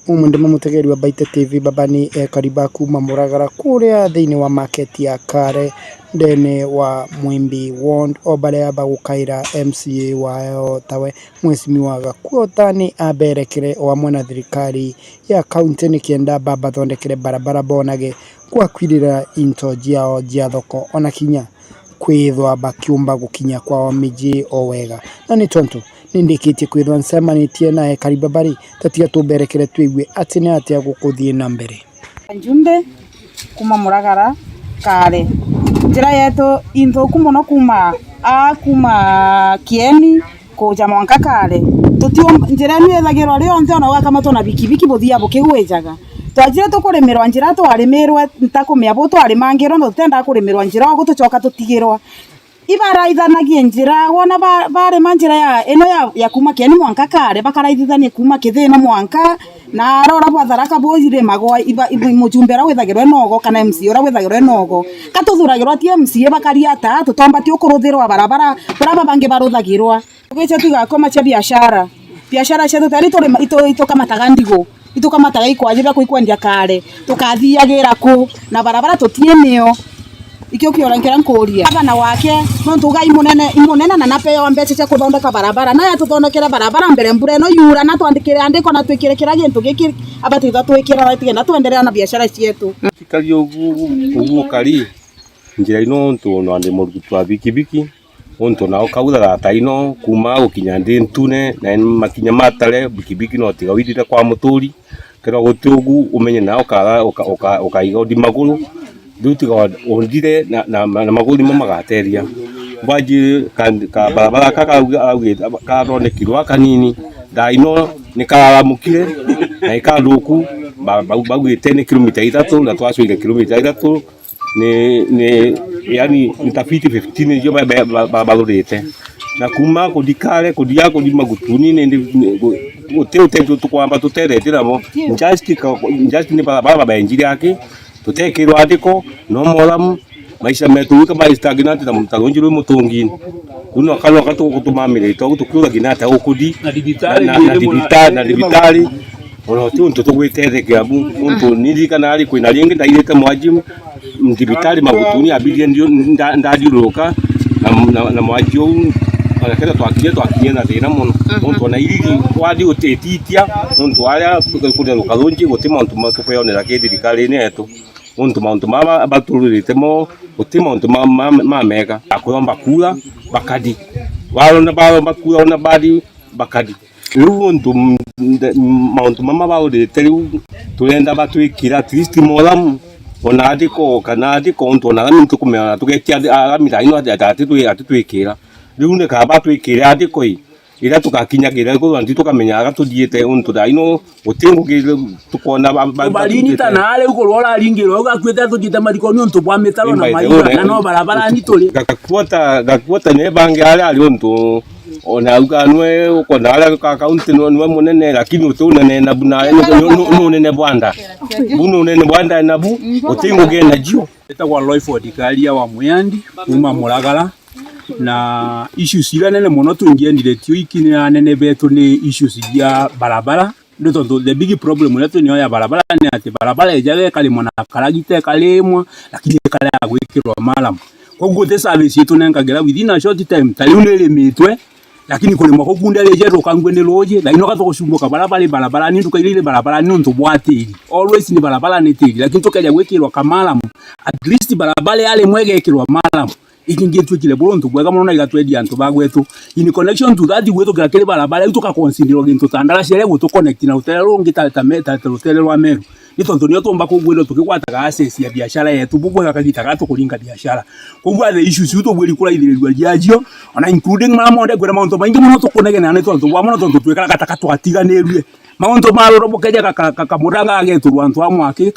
ndimo mutegeri wa Baite TV babani kariba kuma muragara kuria thiini wa market ya Kare ndene wa Mwimbi Ward obarea bagukaira MCA wao tawe mwesimi wa Gakuotani aberekere o amwe thirikari ya county ni kienda baba thondekere barabara bonage kwa kwirira into jiao jia thoko ona kinya kwithwa bakiumba gukinya kwa miji o wega na ni tonto nindikitie kwithwa nsemanitie nae Karibabari tatiga tuberekere twigue ati ni atia gukuthie na mbere Njumbe kuma Muragara kare njira yetu inthuku muno kuma Kieni kuja Mwanka kare tutio njira ni ethagirwo rionthe ona wakamatwo na bikibiki buthia bukigwejaga twajire tukurimirwa njira twarimirwe ntakumia bu twarimangirwo no tutenda kurimirwa njira gutucoka tutigirwa ibaraithanagie njira wona bare manjira ya eno ya kuma Kieni Mwanka kare bakaraithithanie kuma Kithina Mwanka na arora bwatharaka bwire magwa mujumbe ra withagirwe nogo kana MC ora withagirwe nogo katuthuragirwa tie MC bakaria ta tutombati ukuruthirwa barabara baraba bange baruthagirwa gwice tigakoma cha biashara cetu tari turi itukamataga ndigo itukamataga ikwajira kuikwendia kare tukathiagira ku na barabara tutie nio ikio kiorangera nkuria abana wake no tugai munene na napeo mbeche cha kuthondeka barabara na tuthondekera barabara mbere mbure no yura na twandikire andiko na twikire kira gintu giki abatitha twikira ratige na tuendelea na biashara cietu kali ugu kali njira ino ntu no ande murutu twa bikibiki onto nao kauthaga taino kuma gukinya ndi ntune na makinya matare bikibiki no tiga withire kwa muturi kero gutugu umenye nao kaga ukaiga ndi maguru dutiga ondire na maguru magateria baji ka barabara kaka karonekirwa kanini daino nikaramukire na ikaruku bagwite ni kilomita 3 na twasuire kilomita 3 ni yani nitafiti 15 ndio bagurite na kuma kudikare kudia kudima gutuni ni uteo tukwamba tuteretira mo just ni baba benjiri yake tutekirwa andiko no moramu maisha metu kama stagnant na mutagonjiro mutungini kuno kalo katu kutumamire to tukiura ginata ukudi na dibitari ono tuntu tugwitetheke abu muntu nirikana ali kwina lingi ndairete mwajimu dibitari magutuni abidie ndio ndadiruka na mwajimu akera twakinya na thina muno muntu na irigi wadi utetitia muntu aria kude rukalunji gutima muntu makupeyonera kithirikari ni etu muntu mama batururite mo gutima muntu mama mega akuromba kula bakadi walona balomba kula ona badi bakadi muntu mama baurite tulenda batwikira tristi molam ona adiko kana adiko muntu na muntu kumena tugetia amira ino atitwikira riune kaba twikire adiko ira tukakinyagira ko andi tukamenya tuthiete untu daino utingu tukona balini tanale uko rola ringiro ugakwete tuthite mariko ni untu bwa mitaro na maira na no barabara ni tuli gakwota ne bange ali untu ona ukanwe uko nala ka kaunti no munene lakini utune na buna no nene bwanda bunu nene bwanda na bu utingu gena jio eta kwa Loiford kalia wa Muyandi kuma Muragara na issues ila nene muno tuingiendire tio ikini na nene betu ni issues ya barabara ndo the big problem letu ni ya barabara ni ati barabara ejage kali mwana karagite kalemwa lakini kale agwikirwa malam kwa gute service yetu nenkagira within a short time tali unele mitwe lakini kole mwako kunda leje rokangwe ne loje la ino kato kushumbuka barabara ni tukaile barabara ni ndo bwatiri always ni barabara ni tiri lakini tukaja gwekirwa kamalam at least barabara yale mwege ekirwa malam ikingetu kile bolonto bwega mona igatwedia antu bagwetu in connection to that gwetu kile barabara ituka consider gintu tandala shere gutu connect na utelo ngita tameta utelo wa meru nitonto niyo tomba ko gwelo tukikwata access ya biashara yetu bubwo akagita gato kulinga biashara kugwa the issues uto bweli kula idirwa jajio ona including mamonde gwera maunto maingi muno to kunege na neto to bwa muno to twekala katakatwa tiganerwe maunto malo robo keja kakamuranga ageturwa antu amwake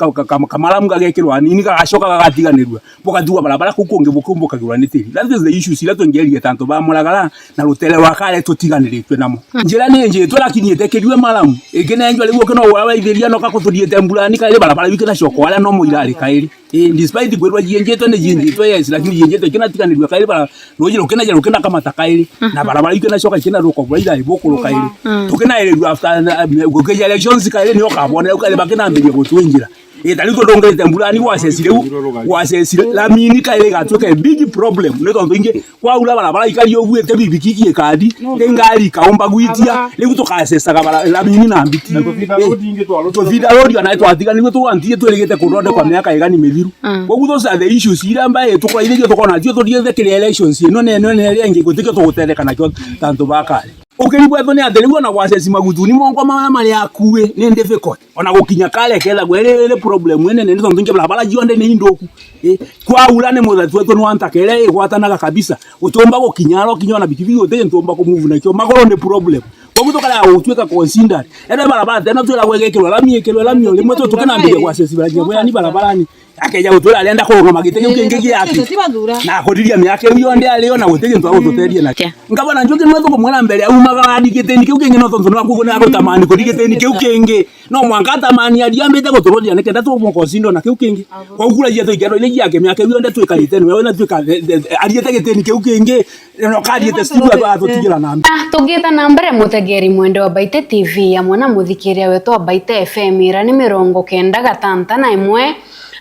kamalamu gagekirwa nini gashoka gagatiganerwa bokadua barabara kukonge bukumbuka gwanitiri that is the issue sila tongeria tanto ba Muragara na rutele wakale totiganiritwe namo njira ni nje to lakini etekeriwe malamu egene njwa liwo kino wawa itheria no kakuturiete mbulani kale barabara wikina shoko wala no muirari kairi despite gwerwa jienjeto ne jienjeto yes lakini jienjeto kina tiganirirwa kairi bara nojiro kina kama takairi na barabara wikina shoka kina roko bwaida iboko kairi tukina ile after gokeja elections kairi ni okabona ukale bakina mbere gutwenjira Tari to dongete mbulani wasesire la mini kaile gatuke big problem ne tonto inge kwa ula barabara ikali ogwete bibikiki ekadi ngari kaomba gwitia le gutokasesa kabara la mini na mbiti to vida rodi na to atiga ningo to antie to legete kurode kwa miaka igani mithiru kogu those are the issues ira mbaye to kwa ile to kona tio to diethe elections no ne nge gutike to gutereka na kyo tanto bakali ukiribwa thone atherirwo na gwaceci magutuni mongo mari akuwe ni difficult ona gukinya kale kela gwele problem ene ne tonto nge barabara jionde ni indoku kwa ula ne muthatu wetu nwanta kele igwatanaga kabisa utomba gukinyaro kinyona bikibigi uthe ntomba ko move na kyo magoro ni problem Wabuto kala utweka consider. Ene barabara tena twela gwegekirwa lamio limwe to tukana mbige gwaceci baraje ni barabarani akeja gutwela alienda ko ngoma gitege ukengegi yake na kodiria miaka yonde alio na gutege ntwa gututerie na ngabona njoke mwe thoko mwana mbere aumaga adigiteni kiukenge no tonto nwaku na gutamani kodigiteni kiukenge no mwanga tamani aliambite guturodia nekenda tu mo consider na kiukenge kwa ukula je to igero ile yake miaka yonde tweka wewe na tweka aliyete giteni kiukenge no kadi te still atutigila na tugita nambere mutegeri mwende wa Baite TV ya mwana muthikiria wetu wa Baite FM ira ni 91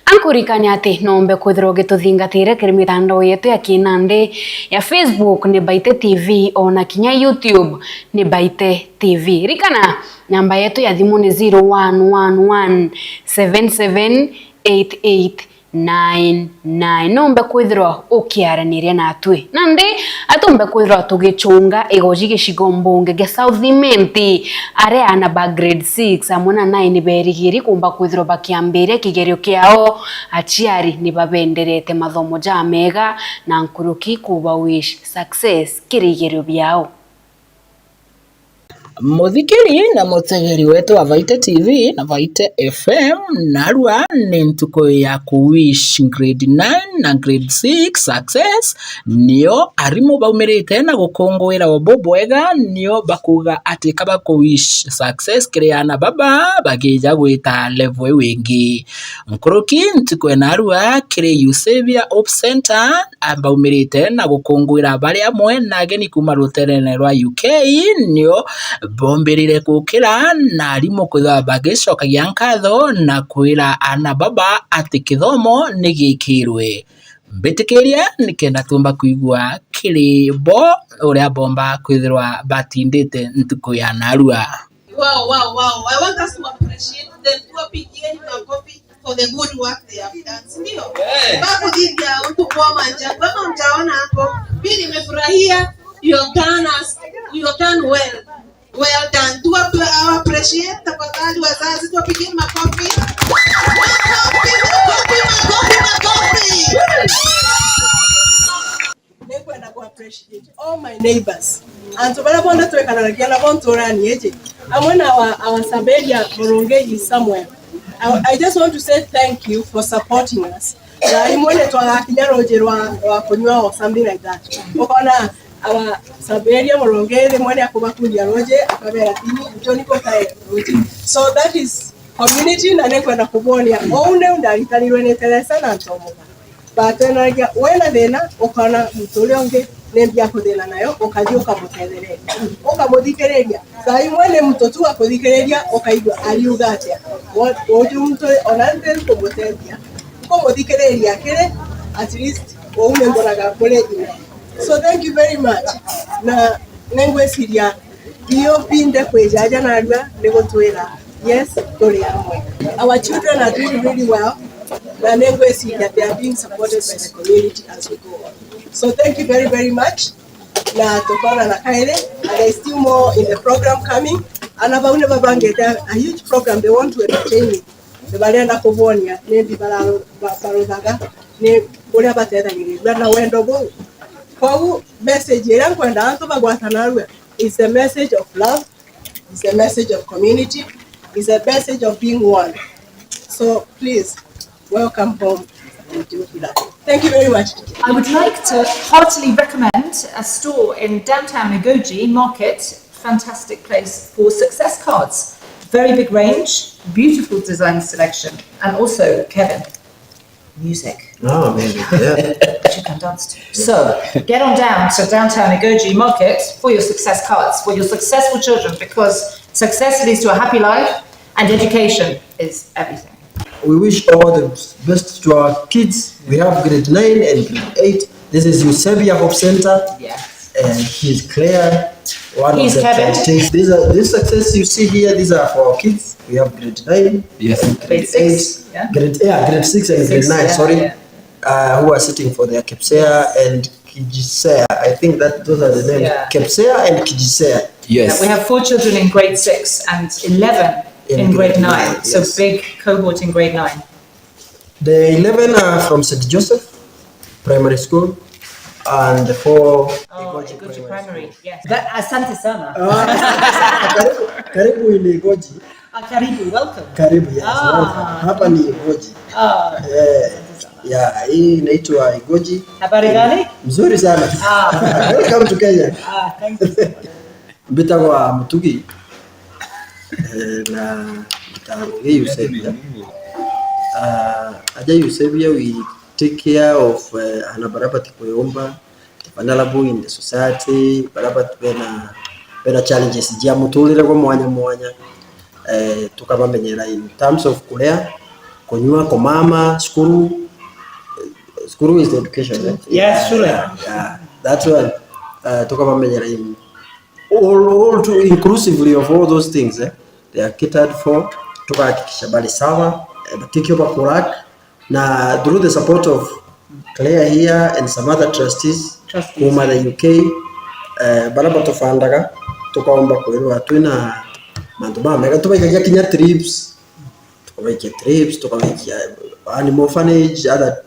ankurikania ati nombe kwithirwo gituthingatire kiri mitandao yetu ya kinande ya Facebook ni Baite TV ona kinya YouTube ni Baite TV. Rikana namba yetu ya thimu ni 0111778899 nombe kwithirwo ukiaraniria na atwi nandi atumbe kwithirwo tugichunga igoji gishigombunge ge South Menti are ana ba grade 6 amona 9 berigiri kumba kwithirwo bakiambire kigerio kiao achiari ni babenderete mathomo ja mega na nkuruki kuba wish success kirigerio biao. Muthikiri na mutegeri wetu wa Baite TV na Baite FM narua ni ntuko ya kuwish grade 9 na grade 6 success nio arimu baumirite na gukongwira obobwega nio bakuga ati kaba kuwish success kiriana baba bagija gwita level wingi nkuruki ntuko narua kiri Eusebia Op Center abaumirite na gukongwira bari amwe na ageni kuma ruterene rwa UK nio bombirire kukira na arimu kwitha bagicokagia nkatho na kwira ana baba ati kithomo nigikirwe mbitikiria nikenda tumba kuigua kirimbo uria bomba kwithirwa batindite ntuko ya narua. Wow. I want us to appreciate them to appreciate the copy for the good work they have done. Ndio. Babu dinga mtu kwa manja. Kama mtaona hapo, mimi nimefurahia you have done well. Well done. To appreciate tafadhali wazazi tuwapigie makofi. Makofi. Nekwenda ku appreciate all my neighbors. And tubala bonda twekana na bonto rani eje. Amona our Saberia Morongeji somewhere. I just want to say thank you for supporting us. Na imone twa kinyaro jerwa wa kunywa or something like that. Okona our Saberia Morongere mwene akubakulia roje akabera tini mtoni kwa roje. So that is community na nekwenda kubonia one ndalitalirwe neteresa na ntomoga. Batena ya wena dena okana mtolionge nembia kodena nayo okaje okamuterere okamudikereria sai mwene mtoto akodikereria okaigwa aliugatia ojo mto onande komuteria komudikereria kile at least oume mboraga kole ina. So thank you very much na nengwe siria iyo pinde kwejaja narwa negotwera yes tole amwe. Our children are doing really well. And then we see that they are being supported by the community as we go on. So thank you very, very much. Na tokana na kaile, and there is still more in the program coming. And abaune babangeta a huge program they want to entertain me. The balenda kobonia, ne bibala barozaga, ne ule bateta ngiri. Na wendo go. Kwa message yangu kwenda anto bagwatanarwe is a message of love, is a message of community, is a message of being one. So please. Welcome home. Thank you very much. I would like to heartily recommend a store in downtown Igoji Market. Fantastic place for success cards. Very big range, beautiful design selection, and also, Kevin, music. Oh, amazing. Yeah. You can dance to. So get on down to downtown Igoji Market for your success cards, for your successful children, because success leads to a happy life and education is everything. We wish all the best to our kids. We have grade 9 and grade 8. This is Eusebia Hope Center. Yes. And he's Claire. He's Kevin. This success you see here, these are for our kids. We have grade 9, Grade 6, yeah. grade 6 and grade 9, who are sitting for their Kepsea and Kijisea. I think that those are the names. Yeah. Kepsea and Kijisea. Yeah, we have 4 children in grade 6 and 11 in grade 9. So big cohort in grade 9. The 11 are from St. Joseph Primary School, and the 4 Igoji Primary. Yes. Asante sana. Karibu ili Igoji. Karibu, welcome. Karibu, yes. Hapa ni Igoji. Yeah, hii inaitwa Igoji. Habari gani? Mzuri sana. Welcome to Kenya. Thank you so much. Mbita wa Mutugi na Mtangi Eusebia. Aja Eusebia, we take care of Hanabarabati Koyomba, vulnerable in the society, Barabati bena challenges jia mutulire kwa mwanya tukabamenyera in terms of kulea konyua kwa mama school is the education, right? Yes, sure. Yeah, that's one. Tukabamenyera in all to inclusively of all those things, they are catered for. Tukahakikisha bali sawa batikio bakurak na through the support of Claire here and some other trustees kuma the UK baraba tofandaga tukaomba kwirwa twina manduma mega tubaikagia kinya trips tukabaikia animal orphanage, other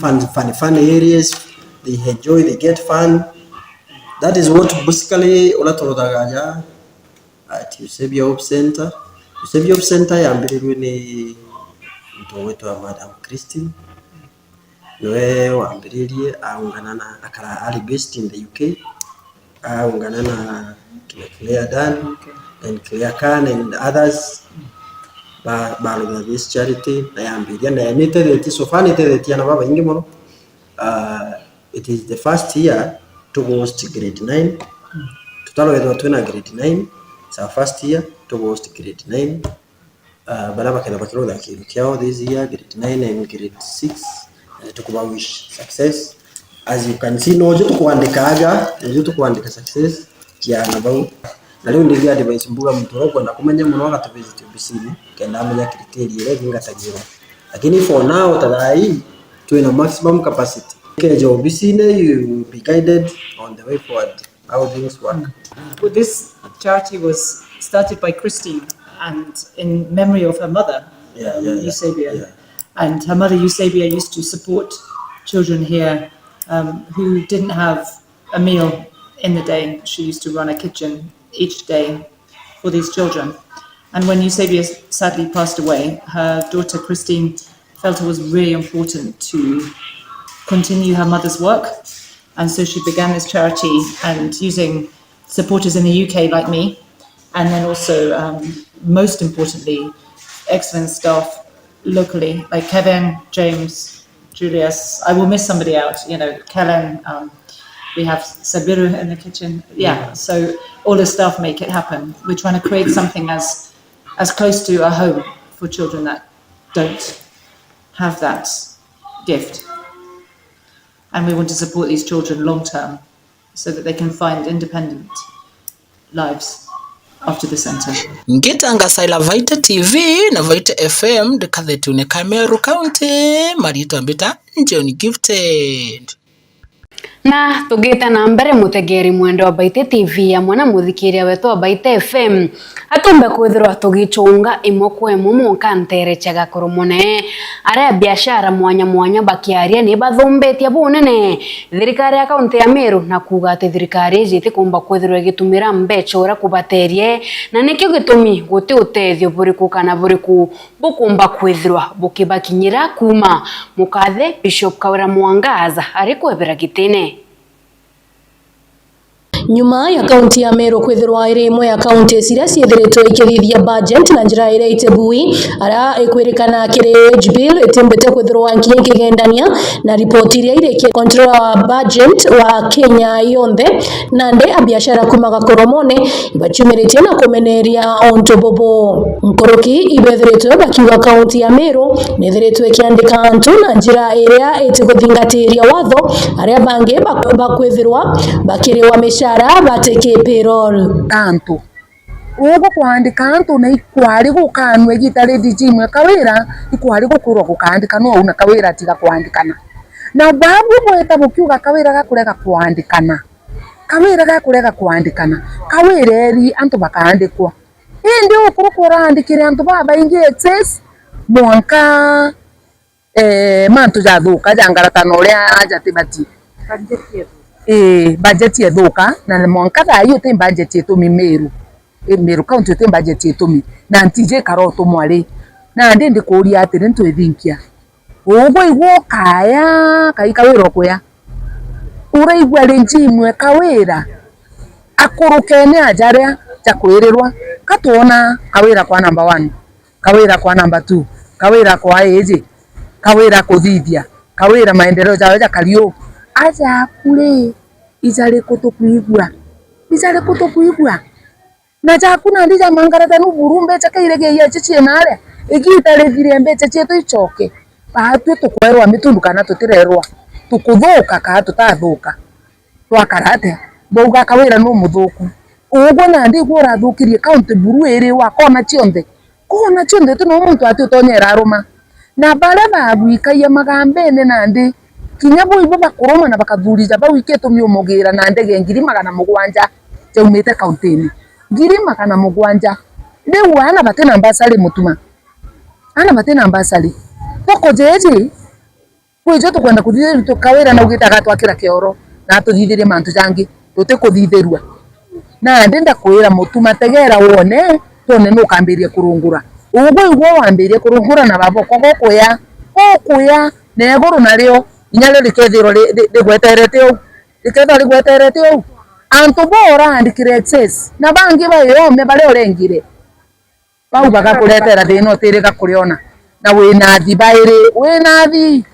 fun areas. They enjoy, they get fun. That is what basically olatolodagaja at Eusebia Hope Center. Eusebia Hope Center yambiriwe ni mtu wetu wa Madam Christine. Noe wambiririe aungana na akara ali based in the UK. Aungana na Claire Dan and Claire Khan and others. Ba this charity na yambiria na yanite so far nite na baba ingi mono. It is the first year to host grade 9. Tutalo wetu twina grade 9. It's our first year to host grade 9. Baraba kana bakiro da kiao this year grade 9 and grade 6. Tukuba wish success. As you can see, no joto kuandika success kia nabau. Na leo ndiye advice mbuga mtoro kwenda kumenya muno ga visit bisini kenda amenya criteria ile ngatagiro. Lakini for now tadai twina maximum capacity. Kejo bisine, you will be guided on the way forward how things work. Well, this charity was started by Christine and in memory of her mother, Eusebia. Yeah. And her mother Eusebia used to support children here who didn't have a meal in the day. She used to run a kitchen each day for these children. And when Eusebia sadly passed away, her daughter Christine felt it was really important to continue her mother's work. And so she began this charity and using supporters in the UK like me, and then also, most importantly, excellent staff locally, like Kevin, James, Julius. I will miss somebody out, Kellen, we have Sabiru in the kitchen. Yeah, so all the staff make it happen. We're trying to create something as close to a home for children that don't have that gift. And we want to support these children long term so that they can find independent lives after the center. Ngitangasa ila Baite TV na Baite FM ndikathetune Kameru County marito mbita John Gifted. Na tugita na mbere mutegeri mwendo wa Baite TV ya mwana muthikiria wetu wa Baite FM atumbe kwithirwa tugichunga imokwe mumu kantere chaga kurumone are biashara mwanya bakiaria ni bathumbetia bunene thirikari ya kaunti ya Meru na kuga ati thirikari jiti kumba kwithirwa gitumira mbeca ura kubaterie na nikyo gitumi guti utethio buriku kana buriku bukumba kwithirwa bukibakinyira kuma mukathe Bishop Kaura Mwangaza ari kwebera gitene. nyuma ya kaunti ya Meru kwithirwa iri imwe ya kaunti ciria ciithiritwo ikithithia budget na njira iria itebui ara ikwirikana kiri age bill itimbite kwithirwa nkinya ikigendania na ripoti iria iriki controller wa budget wa Kenya yonthe nande abiashara kumaga koromone ibachumiritie na kumeneria onto bobo nkoroki ibethiritwe bakiuga kaunti ya Meru nithiritwe ikiandika antu na njira iria itiguthingatĩria watho aria bangi bakwithirwa bakiriwa mishara bateke payroll antu ugo kuandika antu na ikwari gukanwe gitare dijimwe kawira ikwari gukurwa gukandika no una kawira tiga kuandikana na babu mweta bukiuga kawira gakurega kuandikana kawira eri antu bakandikwa indi ukuru kurandikire antu baba ingi excess mwanka mantu jathuka jangaratano uria ajatibati budget yethuka na mwanka thayo te budget yetumi Meru county te budget yetumi na ntije karoto mwari na ndi kuria atiri ntwithinkia ugo igwo kaya kawira kuya uraigwa rinjimwe kawira akurukene ajaria jakwirirwa katuona kawira kwa number 1 kawira kwa number 2 kawira kwa age kawira kuthithia kawira maendeleo jawe jakario aja kule ijale kutokuigwa na jakuna ndija mangarata no burumbe chakairege ya chichi nare igitare virembe chichi to ichoke batwe tukwerwa mitundu kana tutirerwa tukuthuka ka tutathuka twakarate bauga kawira no muthuku ugo na ndi gura thukirie county buru iri wa kona chionde tuno muntu ati utonyera aruma na bara bagwikaia magambene nandi kinya bo ibo bakuruma na bakathurija bawiketo miumugira na ndege 700 jaumite county-ini 700 riu ana batena mbasari mutuma toko jeje kwijo tukwenda kuthithirwa tukawira na ugitaga twakira kioro na tuthithirie mantu jangi tutikuthithirwa na ndenda kwira mutuma tegera wone tone no kambirie kurungura ugo igwo wambirie kurungura na baboko gokuya na iguru nario inyale likethiro ligweterete u antu bora andikire excess na bangi bayome bale orengire bau bagakuretera thino tirika kuriona na winathi baire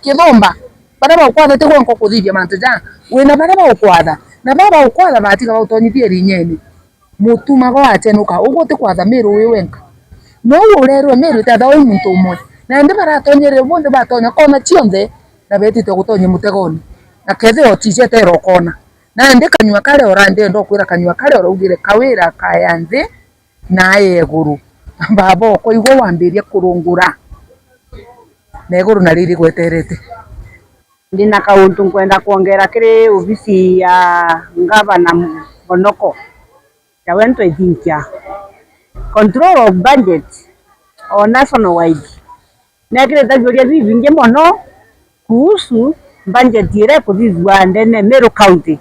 kithomba bara bakwatha tigwo nko kuthithia mantu ja wina bara bakwatha na baba ukwatha batiga bautonyithie rinyeni mutuma gwache nuka ugo tikwatha Meru wi wenka no urerwe Meru ta dawo muntu umwe na ndi baratonyere bonde batonya kona chionde na betite gutonya mutegoni na kethe otije tero kona na ndi kanywa kale orande ndo kwira kanywa kale orugire kawira kayanze na eguru babo ko igwo wambirie kurungura na eguru na riri gweterete ndina kauntu nkwenda kuongera kiri ofisi ya ngavana Bonoko ya wento ithinkia control of budget or national wide nekire tabiria vingi mono kuhusu budget ile kuthithwa ndene Meru County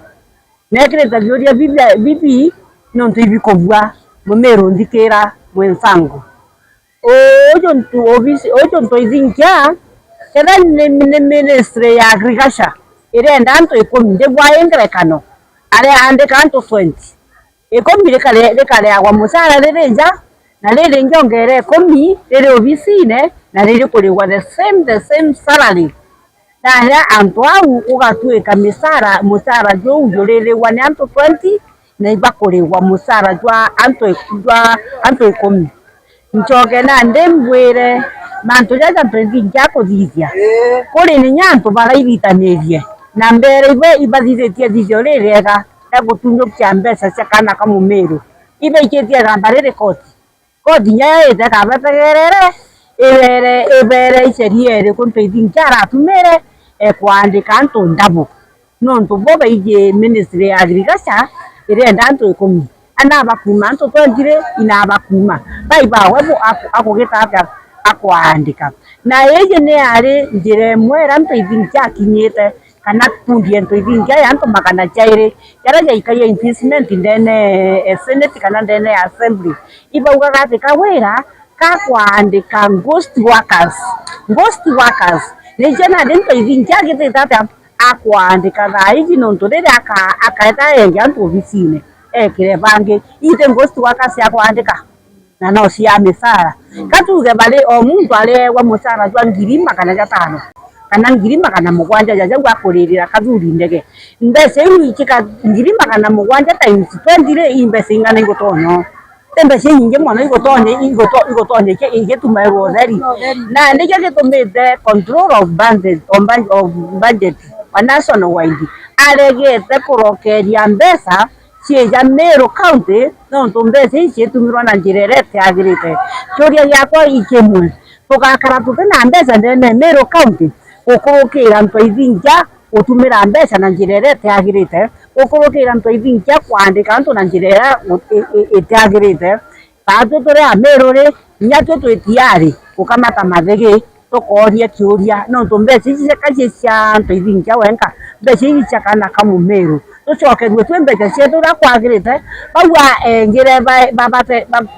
nekire tabiria bibi nonto ibikovwa mu Meru ndikira mwensangu ojo nto ithinkia kera ni ministry ya agriculture ire ndanto ikominde bwa engrekano ale ande kanto 20 ikomire kale agwa musara lerenja na lele njongere komi lele ofisine na lele kuliwa the same salary na ya anto au ugatweka musara jo lele wane anto 20 na ibakuliwa musara jwa anto komi nchoke na ndembwere mantu jaja ntwinja kuthithia kuri ni nyantu baraithitanirie na mbere ibathithetie thithio rirega na gutunyukia mbeca cia kana kamu Meru ibaikitie gambarire koti nya ite kabategerere ibere iceriere kuntwithinja aratumire kuandika antu ndabu nontu boba ije ministry ya agriculture irenda antu 10 ana bakuma antu 20 ina bakuma baiba webu akugita akuandika na yeje ne ari njire mwera ntwithinja kinyite kana kundi ntwithinja yantu makana chaire yara jaikaya investment ndene senate kana ndene assembly ibauga gatika wera ka kuandika ghost workers ni jana ntwithinja gite tata akwandika thaiji nontu riri akaeta enge antu obicine ekire bangi ite ngosti wakasi akwandika na no cia misara katuge bali o muntu alegwa musara jwa 5,500 kana 7,000 jaja gwakuririra kathuri ndege mbese ikika 7,000 times 20 re imbese ingana igotonyo mbese nyingi mwana igotonye igetumerwo theri na ndike gitumite control of budget wa national wide aregete kurokeria mbesa cia Meru County no tumbese icietumirwa na njira irete agirite turia yakwa ikimwe tugakara tutena mbesa ndene Meru County ukurukira ntu ithinja utumira mbesa na njira irete agirite ukurukira ntu ithinja kwandika ntu na njira itagirite tatu turi Meru ri nyatu twitiari ukamata mathigi tukoria kiuria no tumbese cia ntu ithinja wenka mbese icakana kamu Meru tucoke gwitwe mbete cietu ra kwagirite bagwa ngire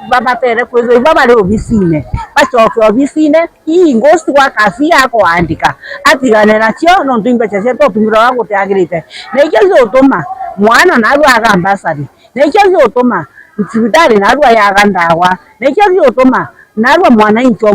babatere kwithwe babari obicine bacoke obicine ii ngosti wa kasi yako andika atigane nacio no ndimbeche cietu tumira wa guteagirite na ikio gituma mwana naru agambasari na ikio gituma nsibitari naru ayaga ndawa na ikio gituma naru mwana into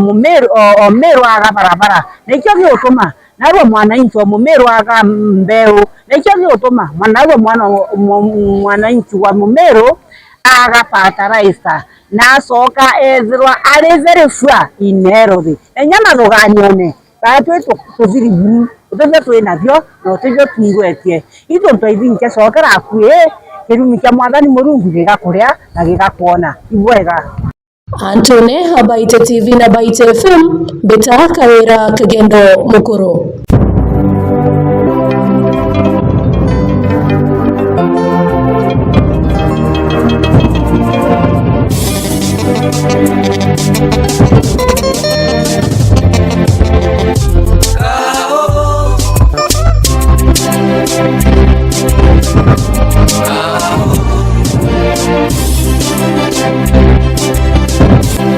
Meru aga barabara na ikio gituma naru mwana into Meru aga mbeu na ikio gituma naru mwana into wa Meru aga pataraista na soka ezirwa ari very sure inerothi enyama thuganyone batwe tuziri buru uthe twina thio no tujyo twigwetie ithu ntwaithinke cokera kue kirumi kia mwathani Murungu gigakuria na gigakuona ibwega. Antone Baite TV na Baite FM beta kawira kagendo mukuru.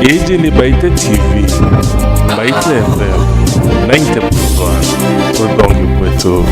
Hii ni Baite TV, Baite FM, 90.1 Udongo kwetu.